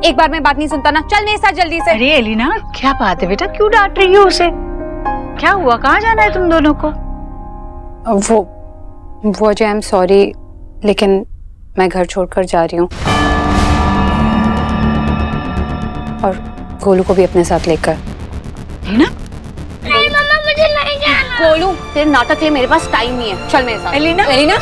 एक बार मैं बात नहीं सुनता ना, चल मेरे साथ जल्दी से। अरे एलिना क्या बात है बेटा, क्यों डांट रही हो उसे? क्या हुआ, कहाँ जाना है तुम दोनों को? वो जो आई एम सॉरी, लेकिन मैं घर छोड़कर जा रही हूँ और गोलू को भी अपने साथ लेकर। है ना? नहीं मम्मा मुझे नहीं जाना। गोलू तेरे नाटक लिए मेरे पास टाइम नहीं है, चल मेरे साथ। एलिना, एलिना,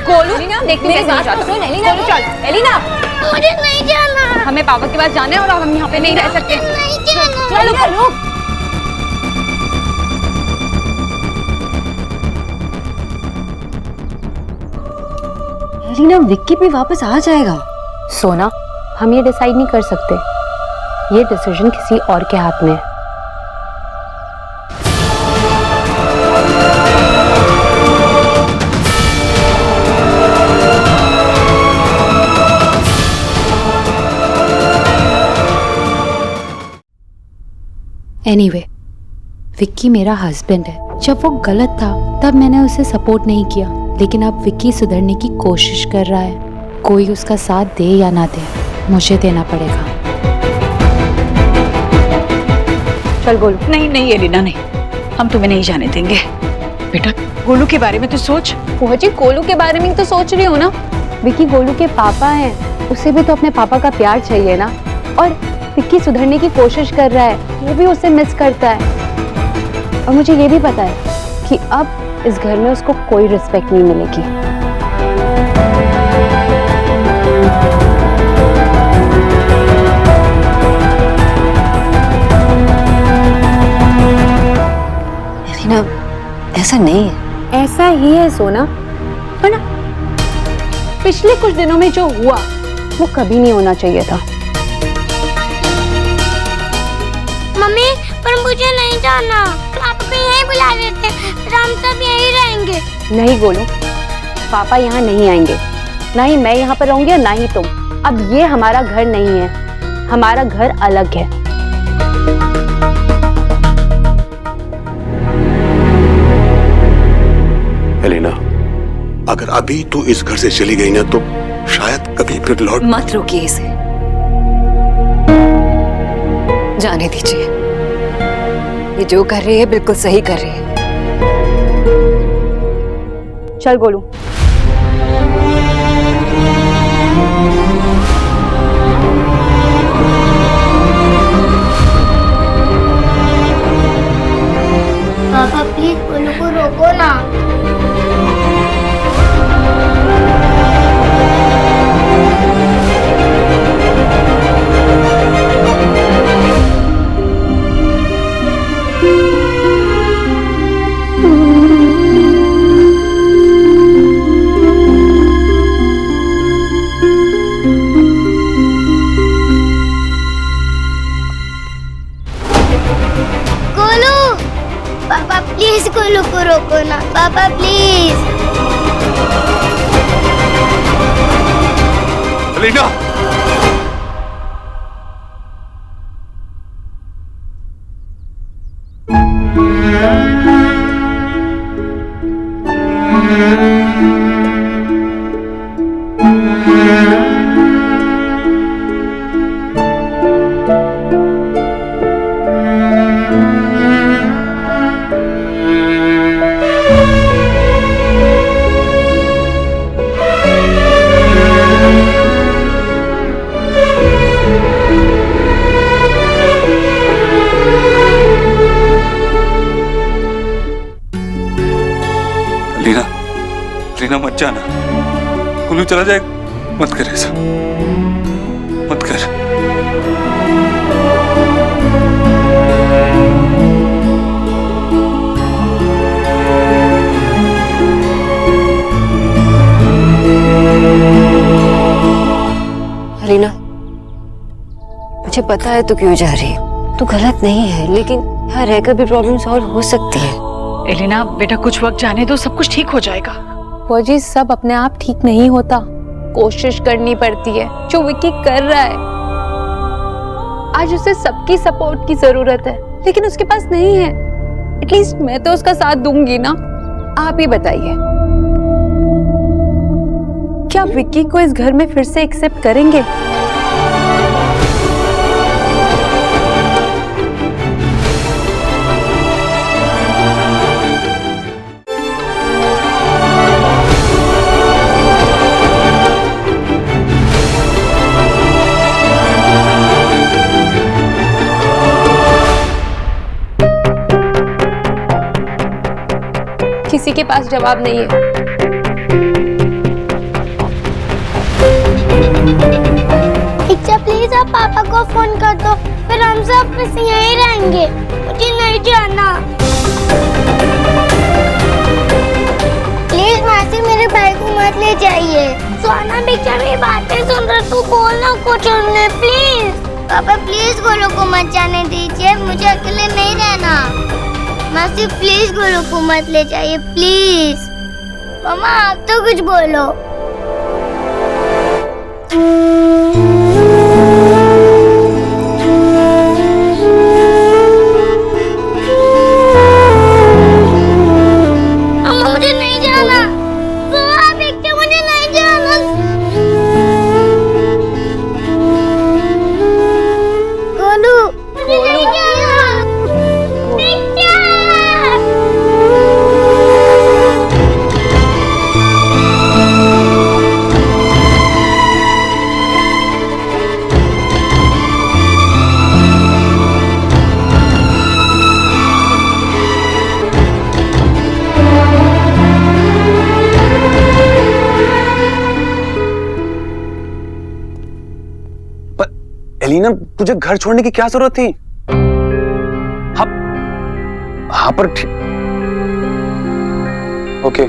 गोलू देख मेरी बात सुन। एलिना, गोलू चल। एलिना, मुझे नहीं जाना। हमें पापा के पास जाना है और हम यहाँ पे नहीं रह सकते। नहीं जाना। चलो गोलू। एलिना, विक्की भी वापस आ जाएगा। सोना, हम ये डिसाइड नहीं कर सकते, ये डिसीजन किसी और के हाथ में है। एनीवे, विक्की मेरा हस्बैंड है। जब वो गलत था तब मैंने उसे सपोर्ट नहीं किया, लेकिन अब विक्की सुधरने की कोशिश कर रहा है। कोई उसका साथ दे या ना दे, मुझे देना पड़ेगा। चल गोलू। नहीं नहीं एलिना, नहीं, हम तुम्हें नहीं जाने देंगे। बेटा गोलू के बारे में तो सोच। बुआ जी, गोलू के बारे में तो सोच रही हो ना। विक्की गोलू के पापा हैं, उसे भी तो अपने पापा का प्यार चाहिए ना। और विक्की सुधरने की कोशिश कर रहा है, वो भी उसे मिस करता है। और मुझे ये भी पता है कि अब इस घर में उसको कोई रिस्पेक्ट नहीं मिलेगी। एलिना, ऐसा नहीं है। ऐसा ही है सोना, है ना? पिछले कुछ दिनों में जो हुआ वो कभी नहीं होना चाहिए था। मम्मी पर मुझे नहीं जाना। पापा को यहीं बुला लेते हैं, फिर हम सब यहीं रहेंगे। नहीं गोलू, पापा यहाँ नहीं आएंगे। ना ही मैं यहाँ पर रहूंगी और ना ही तुम। अब ये हमारा घर नहीं है, हमारा घर अलग है। एलिना, अगर अभी तू इस घर से चली गई ना तो शायद कभी फिर लौट। मत रोकिए इसे, जाने दीजिए। ये जो कर रही है बिल्कुल सही कर रही है। चल गोलू। पापा प्लीज गोलू को रोको ना। पापा प्लीज गोलू को रोको ना। पापा प्लीज। अलीना, लीना मत जाना, गोलू चला जाएगा। मत कर ऐसा, मत कर। रीना, मुझे पता है तू क्यों जा रही है, तू गलत नहीं है, लेकिन यहाँ रहकर भी प्रॉब्लम सॉल्व हो सकती है। एलिना बेटा, कुछ वक्त जाने दो, सब कुछ ठीक हो जाएगा। फौजी, सब अपने आप ठीक नहीं होता, कोशिश करनी पड़ती है। जो विक्की कर रहा है, आज उसे सबकी सपोर्ट की जरूरत है, लेकिन उसके पास नहीं है। एटलीस्ट मैं तो उसका साथ दूंगी ना। आप ही बताइए, क्या विक्की को इस घर में फिर से एक्सेप्ट करेंगे? किसी के पास जवाब नहीं है। इच्छा प्लीज आप पापा को फोन कर दो, फिर हम सब बस यहीं रहेंगे। मुझे नहीं जाना। प्लीज मासी, मेरे भाई को मत ले जाइए। सोना बिचा मेरी बातें सुन रहा, तू बोलना कुछ उन्हें प्लीज। पापा प्लीज गोलू को मत जाने दीजिए, मुझे अकेले नहीं रहना। मासी प्लीज गोलू को मत ले जाइए प्लीज। मम्मा आप तो कुछ बोलो। मम्मा मुझे नहीं जाना। मुझे नहीं जाना। गोलू मुझे नहीं जाना। एलिना, तुझे घर छोड़ने की क्या जरूरत थी? हाँ पर ओके।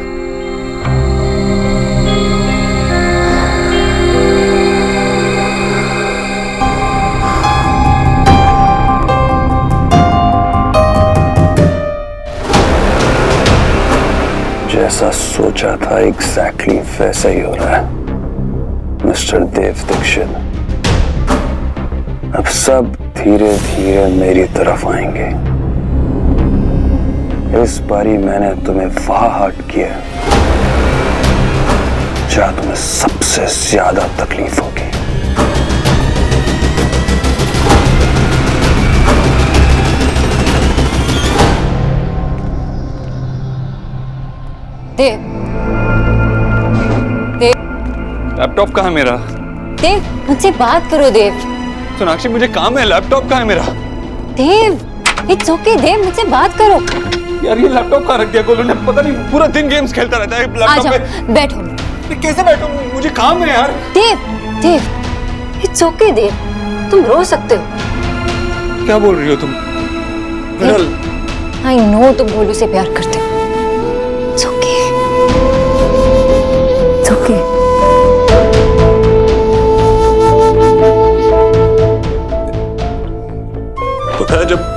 जैसा सोचा था एग्जैक्टली वैसा ही हो रहा है मिस्टर देव दीक्षित। अब सब धीरे धीरे मेरी तरफ आएंगे। इस बारी मैंने तुम्हें वहां हर्ट किया जहां तुम्हें सबसे ज्यादा तकलीफ होगी। देव, देव, लैपटॉप कहाँ है मेरा? देव, मुझसे बात करो देव। सोनाक्षी मुझे काम है, लैपटॉप कहाँ है मेरा? देव, इट्स ओके देव, मुझसे बात करो। यार ये लैपटॉप कहाँ रख दिया गोलू ने? पता नहीं, पूरा दिन गेम्स खेलता रहता है लैपटॉप पे। बैठो। कैसे बैठूं? मुझे काम है यार। देव, देव, इट्स ओके देव, तुम रो सकते हो। क्या बोल रही हो तुम? आई नो तुम गोलू से प्यार करते हो। It's okay, it's okay. पता है जब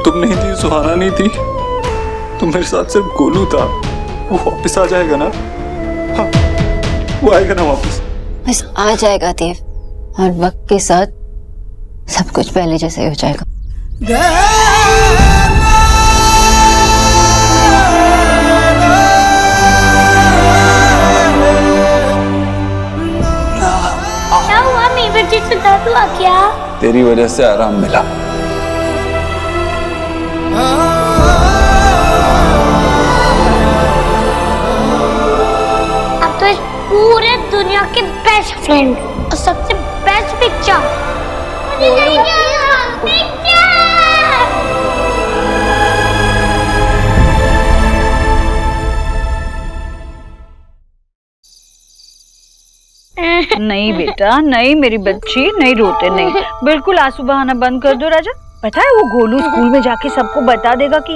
तुम नहीं थी, सुहाना नहीं थी, तो मेरे साथ सिर्फ गोलू था। वो वापस आ जाएगा ना? हाँ, वो आएगा ना वापस? बस आ जाएगा देव, और वक्त के साथ सब कुछ पहले जैसे हो जाएगा। क्या हुआ? मेरी बच्ची से दर्द हुआ क्या? तेरी वजह से आराम मिला। अब तो इस पूरे दुनिया के बेस्ट फ्रेंड और सबसे बेस्ट पिक्चर। नहीं बेटा, नहीं मेरी बच्ची, नहीं रोते नहीं, बिल्कुल आंसू बहाना बंद कर दो राजा। पता है वो गोलू स्कूल में जाके सबको बता देगा कि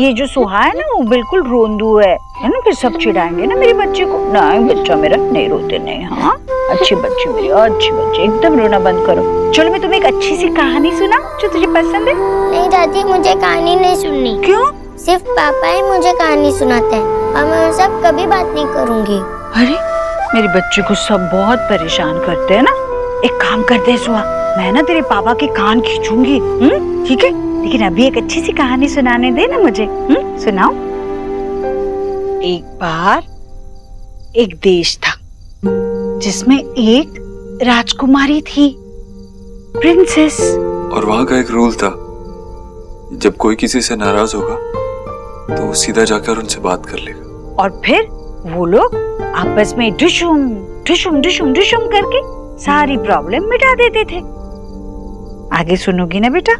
ये जो सुहा है ना वो बिल्कुल रोंदू है ना, फिर सब चिढ़ाएंगे ना मेरी बच्ची को। नहीं बच्चा मेरा, नहीं रोते नहीं। हाँ अच्छी बच्ची मेरी, अच्छी बच्ची, एकदम रोना बंद करो। चलो मैं तुम्हें एक अच्छी सी कहानी सुना जो तुझे पसंद है। नहीं दादी, मुझे कहानी नहीं सुननी। क्यों? सिर्फ पापा ही मुझे कहानी सुनाते हैं और मैं उनसे कभी बात नहीं करूँगी। अरे मेरी बच्ची को सब बहुत परेशान करते हैं ना। एक काम करते हैं सुहा, मैं ना तेरे पापा के कान खींचूंगी, ठीक है? लेकिन अभी एक अच्छी सी कहानी सुनाने दे ना मुझे। सुनाओ। एक बार एक देश था जिसमें एक राजकुमारी थी, प्रिंसेस। और वहां का एक रूल था, जब कोई किसी से नाराज होगा तो वो सीधा जाकर उनसे बात कर लेगा। और फिर वो लोग आपस में डुशुम डुशुम डुशुम डुशुम करके सारी प्रॉब्लम मिटा देते थे। आगे सुनोगी ना बेटा?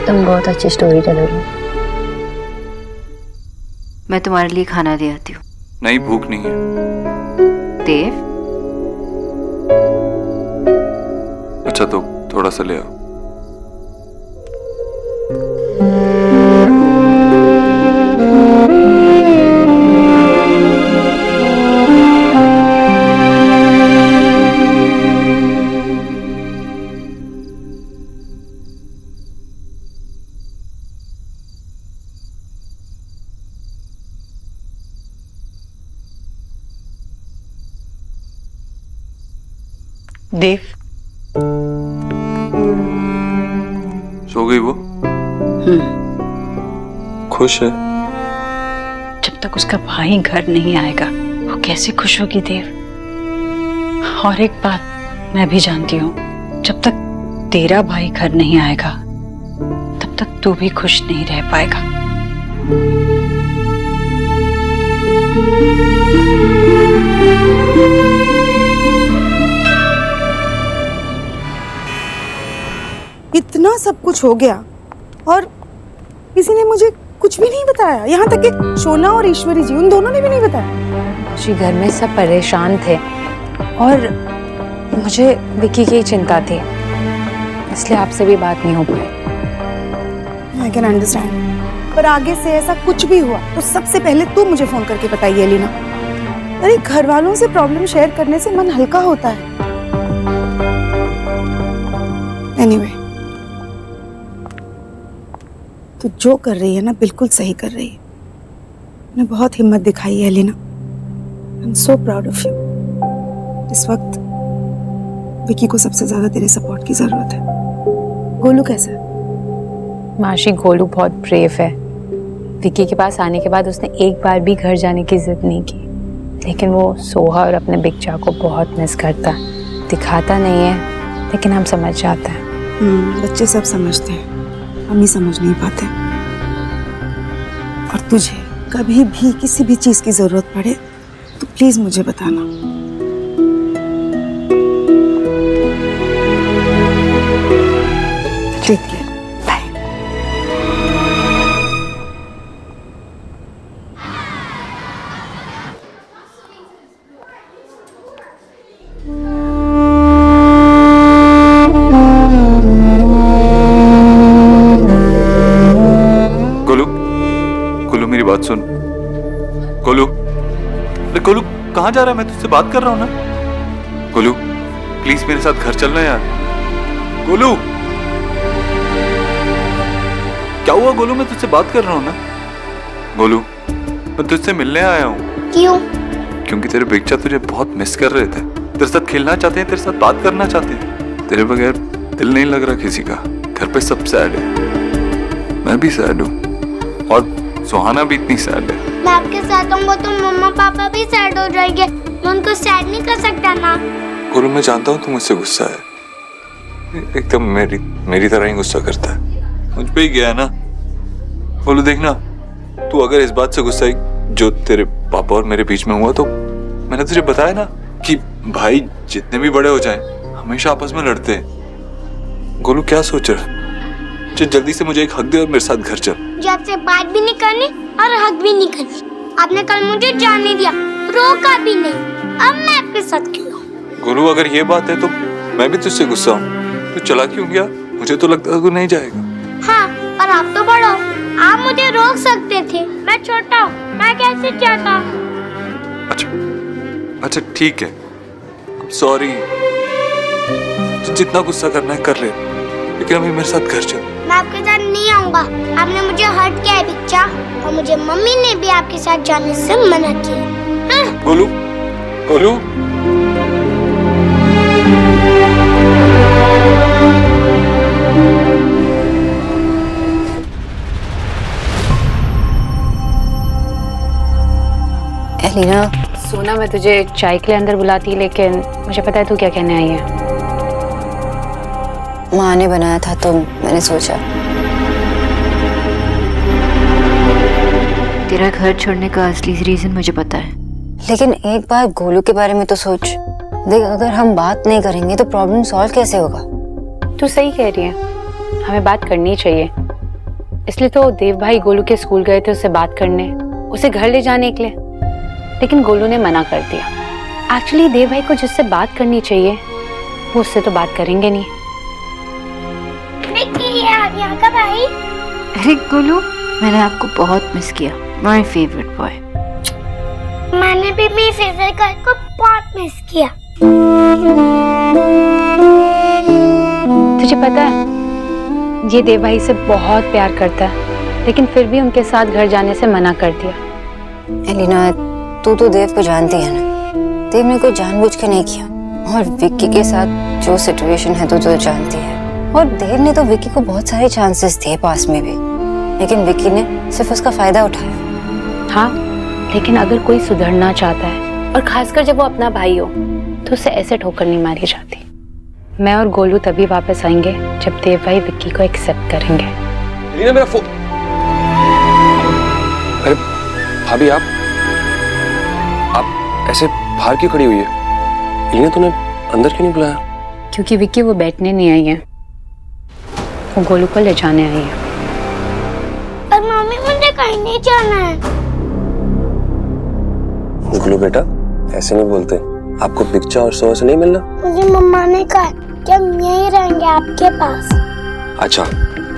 तुम बहुत अच्छी स्टोरी टेलर हो। मैं तुम्हारे लिए खाना ले आती हूँ। नहीं, भूख नहीं है। देव, अच्छा तो थोड़ा सा ले आओ। देव, सो गई वो? खुश है? जब तक उसका भाई घर नहीं आएगा वो कैसे खुश होगी देव? और एक बात मैं भी जानती हूँ, जब तक तेरा भाई घर नहीं आएगा तब तक तू भी खुश नहीं रह पाएगा। इतना सब कुछ हो गया और किसी ने मुझे कुछ भी नहीं बताया, यहाँ तक कि शोना और ईश्वरी जी, उन दोनों ने भी नहीं बताया। जी घर में सब परेशान थे और मुझे विकी की चिंता थी, इसलिए आपसे भी बात नहीं हो पाई। आई कैन अंडरस्टैंड, पर आगे से ऐसा कुछ भी हुआ तो सबसे पहले तू मुझे फोन करके बताइए एलिना। अरे घर वालों से प्रॉब्लम शेयर करने से मन हल्का होता है। एनीवे, तू जो कर रही है ना बिल्कुल सही कर रही है। तूने बहुत हिम्मत दिखाई है Elina. I am so proud of you. इस वक्त विकी को सबसे ज्यादा तेरे सपोर्ट की जरूरत है। गोलू कैसा है? माशी, गोलू बहुत ब्रेव है। विकी के पास आने के बाद उसने एक बार भी घर जाने की जिद नहीं की, लेकिन वो सोहा और अपने बिगचा को बहुत मिस करता है। दिखाता नहीं है, लेकिन हम समझ जाते हैं। बच्चे सब समझते हैं, हम ही समझ नहीं पाते। और तुझे कभी भी किसी भी चीज की जरूरत पड़े तो प्लीज मुझे बताना। ठीक है, बाय। गोलू मेरी बात सुन। गोलू, अरे गोलू कहाँ जा रहा है? मैं तुझसे बात कर रहा हूँ ना। गोलू प्लीज मेरे साथ घर चलना यार। गोलू क्या हुआ? गोलू मैं तुझसे बात कर रहा हूँ ना। गोलू मैं तुझसे मिलने आया हूँ। क्यों? क्योंकि तेरे बिगचा तुझे बहुत मिस कर रहे थे। तेरे साथ खेलना चाहते हैं, तेरे साथ बात करना चाहते हैं। तेरे बगैर दिल नहीं लग रहा किसी का। घर पे सब सैड है, मैं भी सैड हूँ और सुहाना भी इतनी सैड है। मैं आपके साथ होऊंगा तो मम्मा पापा भी सैड हो जाएंगे। मैं उनको सैड नहीं कर सकता ना। गोलू मैं जानता हूँ तू मुझसे गुस्सा है, एकदम मेरी तरह ही गुस्सा करता है। मुझ पे ही गया है ना। गोलू देखना, तू अगर इस बात से गुस्सा है जो तेरे पापा और मेरे बीच में हुआ, तो मैंने तुझे बताया ना कि भाई जितने भी बड़े हो जाएं हमेशा आपस में लड़ते हैं। गोलू क्या सोच रहा है? जल्दी से मुझे एक हक दे और मेरे साथ घर चल। जो आपसे बात भी नहीं करनी और हक भी नहीं करनी। आपने कल मुझे जाने दिया, रोका भी नहीं। अब मैं आपके साथ खेलूं। गोलू अगर ये बात है तो मैं भी तुझसे गुस्सा हूँ। तू चला क्यों गया? मुझे तो लगता था तू नहीं जाएगा। हाँ, और आप तो बड़ा हो, आप मुझे रोक सकते थे। मैं छोटा हूँ, मैं कैसे जाता? अच्छा ठीक है, सॉरी। जितना गुस्सा करना है कर ले, लेकिन अभी मेरे साथ घर चल। मैं आपके साथ नहीं आऊंगा। आपने मुझे हर्ट किया है बिच्चा, और मुझे मम्मी ने भी आपके साथ जाने से मना किया। गोलू, गोलू एलिना, सोना, मैं तुझे चाय के लिए अंदर बुलाती, लेकिन मुझे पता है तू क्या कहने आई है। माँ ने बनाया था तो मैंने सोचा। तेरा घर छोड़ने का असली रीजन मुझे पता है, लेकिन एक बार गोलू के बारे में तो सोच। देख, अगर हम बात नहीं करेंगे तो प्रॉब्लम सॉल्व कैसे होगा? तू सही कह रही है, हमें बात करनी चाहिए। इसलिए तो देव भाई गोलू के स्कूल गए थे उससे बात करने, उसे घर ले जाने के लिए, लेकिन गोलू ने मना कर दिया। एक्चुअली देव भाई को जिससे बात करनी चाहिए वो उससे तो बात करेंगे नहीं। कब आई? अरे गोलू, मैंने आपको बहुत मिस किया। My favourite boy. मैंने भी मेरे फेवरेट गर्ल को बहुत मिस किया। तुझे पता है, ये देव भाई से बहुत प्यार करता है, लेकिन फिर भी उनके साथ घर जाने से मना कर दिया। एलिना, तू तो देव को जानती है ना। देव ने कोई जानबूझ के नहीं किया, और विक्की के साथ जो सिचुएशन है तो जानती है। और देव ने तो विक्की को बहुत सारे चांसेस दिए पास में भी, लेकिन विक्की ने सिर्फ उसका फायदा उठाया। हाँ, लेकिन अगर कोई सुधरना चाहता है, और खासकर जब वो अपना भाई हो, तो उसे ऐसे ठोकर नहीं मारी जाती। मैं और गोलू तभी वापस आएंगे जब देव भाई विक्की को एक्सेप्ट करेंगे। एलिना, मेरा फोन। अरे भाभी, आप ऐसे बाहर क्यों खड़ी हुई है? एलिना, तूने अंदर क्यों नहीं बुलाया? क्योंकि विक्की वो बैठने नहीं आई है, वो गोलू को ले जाने आई है। पर मम्मी, मुझे कहीं नहीं जाना है। गोलू बेटा, ऐसे नहीं बोलते। आपको बिगचा और सोहा से नहीं मिलना? मुझे मम्मा ने कहा कि हम यहीं रहेंगे आपके पास। अच्छा,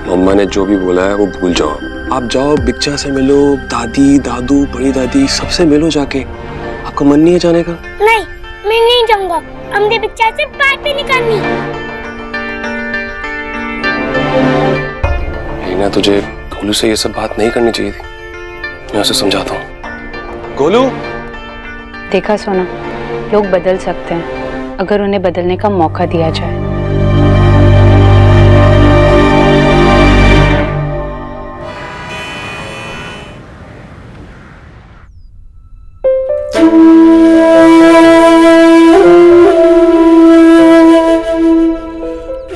मम्मा ने जो भी बोला है वो भूल जाओ। आप जाओ, बिगचा से मिलो, दादी, दादू, बड़ी दादी सबसे मिलो जाके। आपका मन नहीं है जाने का? नहीं, मैं नहीं जाऊंगा। हमने बिच्चा से बात भी नहीं करनी। रीना, तुझे गोलू से ये सब बात नहीं करनी चाहिए थी। मैं उसे समझाता हूँ। गोलू, देखा सोना, लोग बदल सकते हैं अगर उन्हें बदलने का मौका दिया जाए।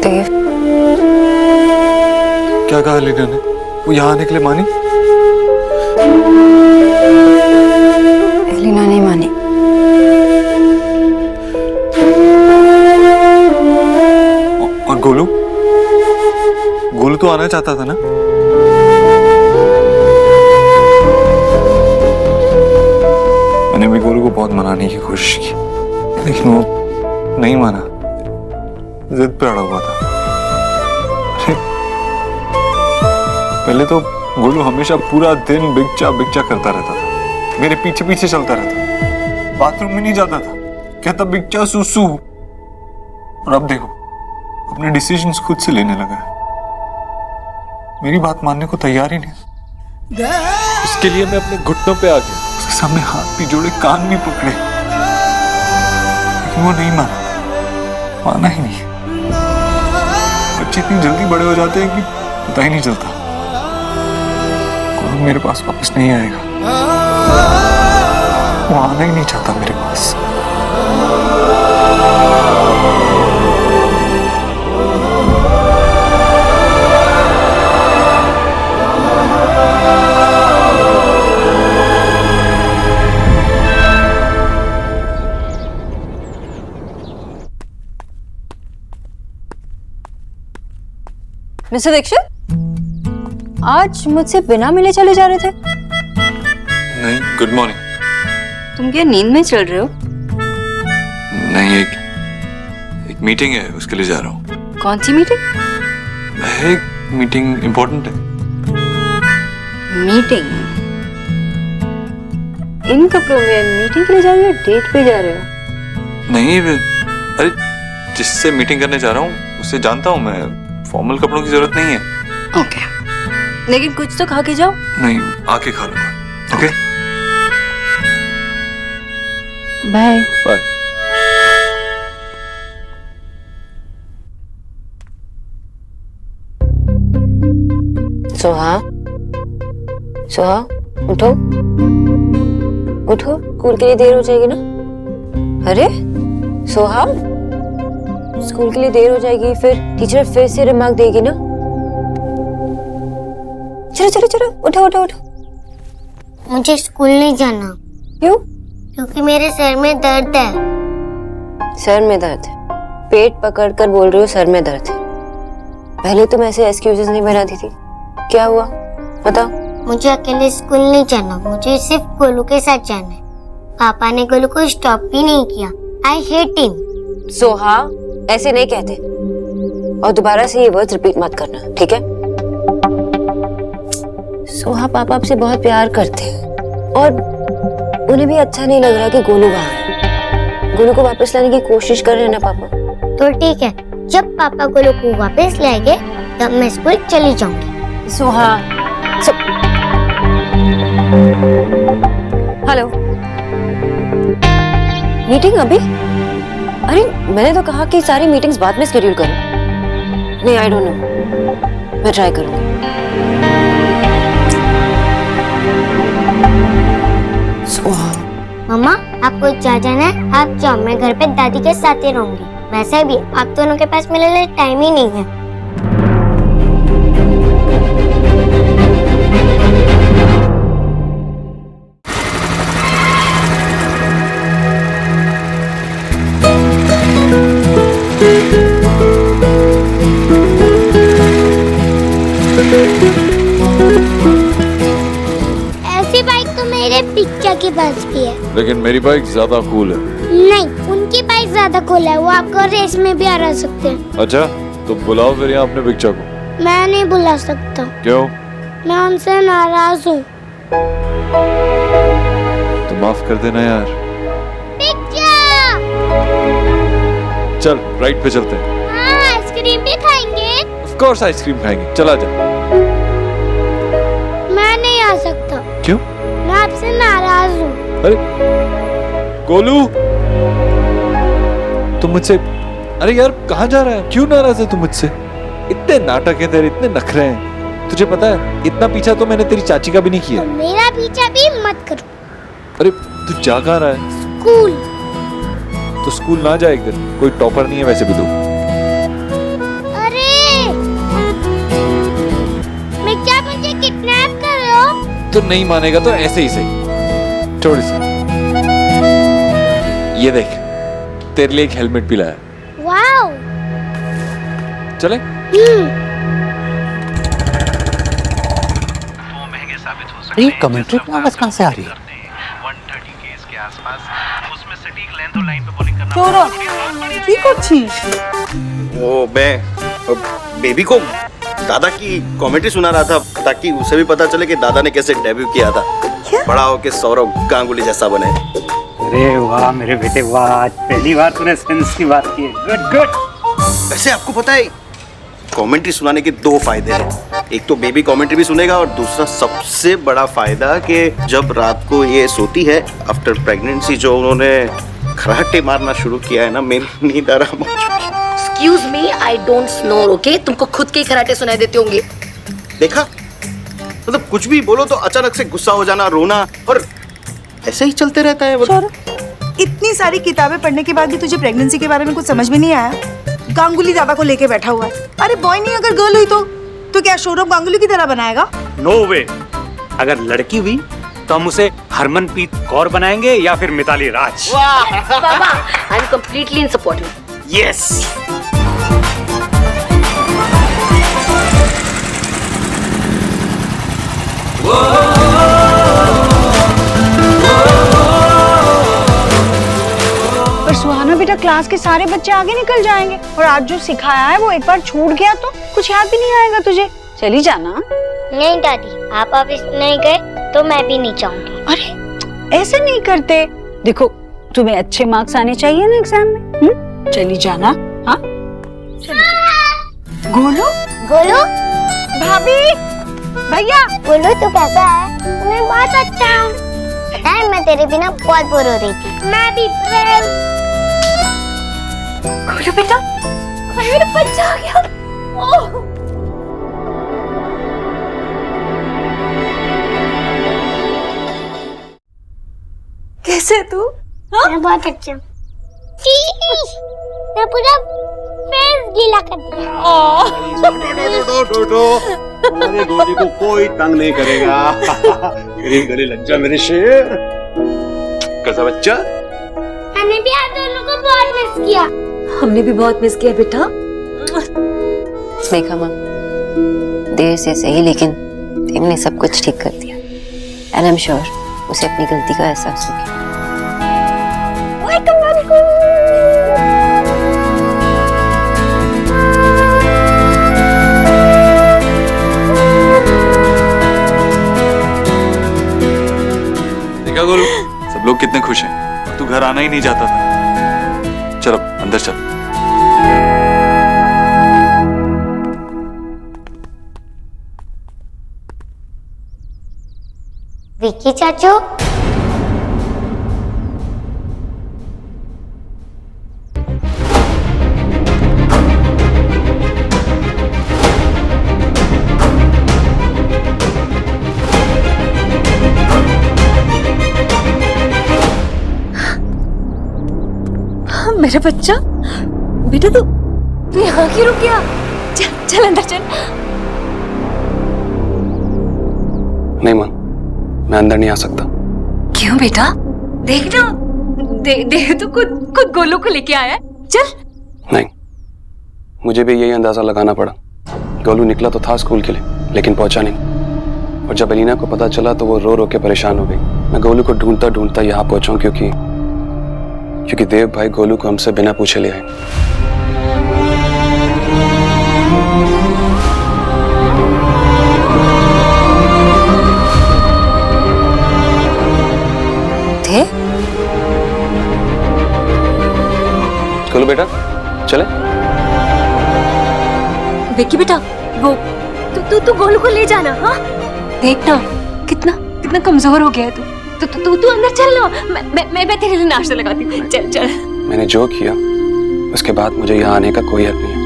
देव, क्या कहा लीना ने? वो यहाँ आने के लिए मानी? लीना नहीं मानी। और गोलू? गोलू तो आना चाहता था ना? मैंने भी गोलू को बहुत मनाने की कोशिश की, लेकिन वो नहीं माना, जिद पे अड़ा हुआ था। अरे, पहले तो गोलू हमेशा पूरा दिन बिगचा बिगचा करता रहता था, मेरे पीछे पीछे चलता रहता, बाथरूम में नहीं जाता था, कहता बिगचा सुसु। और अब देखो, अपने डिसीजंस खुद से लेने लगा है, मेरी बात मानने को तैयार ही नहीं। उसके लिए मैं अपने घुटनों पे आ गया, उसके सामने हाथ भी जोड़े, कान भी पकड़े, लेकिन वो नहीं माना ही नहीं। बच्चे इतनी जल्दी बड़े हो जाते हैं कि पता ही नहीं चलता। गोलू मेरे पास वापस नहीं आएगा, वो आना ही नहीं चाहता मेरे पास। मिस्टर दीक्षित, आज मुझसे बिना मिले चले जा रहे थे? नहीं, गुड मॉर्निंग। तुम क्या नींद में चल रहे हो? नहीं, एक मीटिंग है, उसके लिए जा रहा हूँ। कौन सी मीटिंग? एक मीटिंग इम्पोर्टेंट है। मीटिंग? इन कपड़ों में मीटिंग के लिए जा रहे हो, डेट पे जा रहे हो? नहीं, अरे जिससे मीटिंग करने जा रहा हूँ उससे जानता हूँ मैं, फॉर्मल कपड़ों की जरूरत नहीं है। ओके, लेकिन कुछ तो खा के जाओ। नहीं, आके खा लूंगा। Okay, bye bye. Soha, Soha, उठो उठो, स्कूल के लिए देर हो जाएगी ना। अरे सोहा, स्कूल के लिए देर हो जाएगी, फिर टीचर फिर से रिमार्क देगी ना। चलो चलो चलो, उठो उठो उठो। मुझे स्कूल नहीं जाना। क्यों? क्योंकि मेरे सर में दर्द है। सर में दर्द है? पेट पकड़कर बोल रही हो सर में दर्द है? पहले तुम ऐसे एक्सक्यूजेस नहीं बनाती थी, क्या हुआ बताओ। मुझे अकेले स्कूल नहीं जाना, मुझे सिर्फ गोलू के साथ जाना है। पापा ने गोलू को स्टॉप भी नहीं किया। I hate him. सोहा, ऐसे नहीं कहते, और दोबारा से ये वर्ड्स रिपीट मत करना, ठीक है? सोहा, पापा आपसे बहुत प्यार करते हैं और उन्हें भी अच्छा नहीं लग रहा कि गोलू वहां है। गोलू को वापस लाने की कोशिश कर रहे हैं ना पापा। तो ठीक है, जब पापा गोलू को वापस लाएंगे तब मैं स्कूल चली जाऊंगी। सोहा, हेलो, मीटिंग अभी? अरे मैंने तो कहा कि सारी मीटिंग्स बाद में शेड्यूल करो। नहीं, आई डोंट नो, मैं ट्राई करूंगी। मम्मा, आपको जा जाना है, आप जाओ, मैं घर पे दादी के साथ ही रहूंगी। वैसे भी आप दोनों के पास मेरे लिए टाइम ही नहीं है। ऐसी बाइक तो मेरे पिक्चर के पास भी है, लेकिन मेरी बाइक ज्यादा कूल है। नहीं, उनकी बाइक ज्यादा कूल है, वो आपको रेस में भी हरा सकते हैं। अच्छा, तो बुलाओ फिर यहाँ अपने पिक्चर को। मैं नहीं बुला सकता। क्यों? मैं उनसे नाराज हूँ। तो माफ कर देना यार। चल राइड पे चलते हैं। हाँ, आइसक्रीम भी खाएंगे। ऑफ कोर्स आइसक्रीम खाएंगे, चला जा। मैं नहीं आ सकता। क्यों? मैं आपसे नाराज हूँ। अरे गोलू, तुम मुझसे, अरे यार कहाँ जा रहा है? क्यों नाराज है तू मुझसे? इतने नाटक है तेरे, इतने नखरे हैं। तुझे पता है इतना पीछा तो मैंने तेरी चाची का भी नहीं किया। तो मेरा पीछा भी मत करो। अरे तू जा कहाँ रहा है? स्कूल। तो स्कूल ना जा एक दिन, कोई टॉपर नहीं है वैसे भी तू। अरे मैं क्या, मुझे किडनैप कर रहे हो? तो नहीं मानेगा तो ऐसे ही सही। छोड़ इसे। ये देख तेरे लिए एक हेलमेट भी लाया। वाओ। चले? ये कमेंट्री की आवाज कहाँ से आ रही है? কি করছিস? वो मैं बेबी को दादा की कॉमेडी सुना रहा था ताकि उसे भी पता चले कि दादा ने कैसे डेब्यू किया था। बड़ा होके सौरव गांगुली जैसा बने। अरे वाह मेरे बेटे वाह, आज पहली बार तूने सेंस की बात की है। Good good. वैसे आपको पता है कमेंट्री सुनाने के दो फायदे हैं। एक तो बेबी कमेंट्री भी सुनेगा और दूसरा सबसे बड़ा फायदा कि जब रात को ये सोती है आफ्टर प्रेगनेंसी, जो उन्होंने खराटे मारना शुरू किया है ना, मेरी नींद आराम हो चुकी है। Excuse me, I don't snore, okay? तुमको खुद के ही खराटे सुनाई देते होंगे। देखा, मतलब कुछ भी बोलो तो अचानक से गुस्सा हो जाना, रोना, और ऐसे ही चलते रहता है। इतनी सारी किताबें पढ़ने के बाद भी तुझे प्रेगनेंसी के बारे में कुछ समझ में नहीं आया? गांगुली दादा को लेके बैठा हुआ है। अरे बॉय नहीं, अगर गर्ल हुई तो क्या सौरभ गांगुली की तरह बनाएगा? नो वे। अगर लड़की हुई तो हम उसे हरमनप्रीत कौर बनाएंगे या फिर मिताली राज। बाबा, I'm completely in support. Yes. पर सुहाना बेटा, क्लास के सारे बच्चे आगे निकल जाएंगे और आज जो सिखाया है वो एक बार छूट गया तो कुछ याद भी नहीं आएगा तुझे। चली जाना। नहीं दादी, आप ऑफिस नहीं गए तो मैं भी नहीं जाऊंगी। अरे ऐसे नहीं करते। देखो तुम्हें अच्छे मार्क्स आने चाहिए ना एग्जाम में। चली जाना। हाँ गोलू, गोलू, भाभी, भैया। गोलू तू कैसा है? मैं बहुत अच्छा हूँ। पता है मैं तेरे बिना बहुत बोर हो रही थी। मैं भी। गोलू बेटा, मेरा बच्चा आ गया। ओह कैसे तू? हाँ? मैं बहुत अच्छा हूँ। मैं पूरा फेस गीला कर दिया। तुम्हारे गोली को कोई तंग नहीं करेगा। मेरे गले लग जा मेरे शेर। कैसा बच्चा? मैंने भी आप दोनों को बहुत मिस किया। हमने भी बहुत मिस किया बेटा। देखा माँ, देर से सही लेकिन देव ने सब कुछ ठीक कर दिया। एंड आई एम श्योर उसे अपनी गलती का एहसास हो गया। देखा गोलू, सब लोग कितने खुश हैं। तू घर आना ही नहीं चाहता था। चलो अंदर चल। विक्की चाचू, मेरा बच्चा बेटा, तू यहाँ क्यों रुक गया? चल चल अंदर चल। नहीं मां, मैं अंदर नहीं आ सकता। क्यों बेटा? देख ना, देख तो खुद गोलू को लेके आया है। चल। नहीं, मुझे भी यही अंदाजा लगाना पड़ा। गोलू निकला तो था स्कूल के लिए, लेकिन पहुंचा नहीं। और जब एलिना को पता चला तो वो रो रो के परेशान हो गई। मैं गोलू को ढूंढता ढूंढता यहाँ पहुंचा हूं क्योंकि देव भाई गोलू को हमसे बिना पूछे ले आए। थे? गोलू बेटा, चले? विक्की बेटा, वो तू गोलू को ले जाना। हाँ, देखना कितना कितना कमजोर हो गया है तू अंदर चल ना, मैं तेरे लिए नाश्ता लगाती हूँ। चल चल। मैंने जो किया उसके बाद मुझे यहाँ आने का कोई हक नहीं है।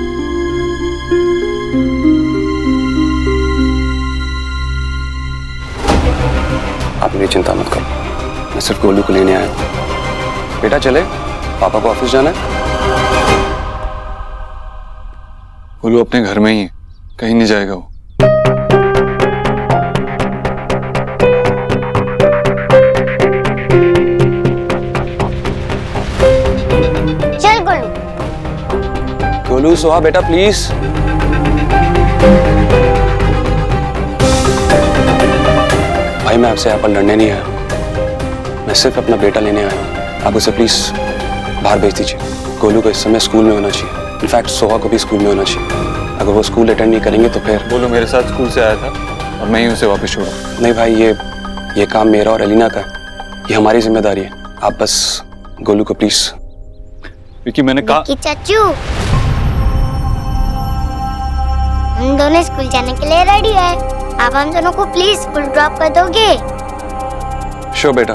आप मेरी चिंता मत करो, मैं सिर्फ गोलू को लेने आया हूँ। बेटा चले, पापा को ऑफिस जाना है। गोलू अपने घर में ही है, कहीं नहीं जाएगा वो। चल गोलू। गोलू सोहा बेटा प्लीज। भाई मैं आपसे यहाँ पर लड़ने नहीं आया, मैं सिर्फ अपना बेटा लेने आया हूँ। आप उसे प्लीज बाहर भेज दीजिए। गोलू को इस समय स्कूल में होना चाहिए, इनफैक्ट सोहा को भी स्कूल में होना चाहिए। अगर वो स्कूल अटेंड नहीं करेंगे तो फिर गोलू मेरे साथ स्कूल से आया था और मैं ही उसे वापस छोड़ा। नहीं भाई, ये काम मेरा और एलिना का है, ये हमारी जिम्मेदारी है। आप बस गोलू को प्लीज। विक्की मैंने कहा विक्की चाचू, हम दोनों स्कूल जाने के लिए रेडी है। आप हम दोनों को प्लीज स्कूल ड्रॉप कर दोगे? श्योर बेटा।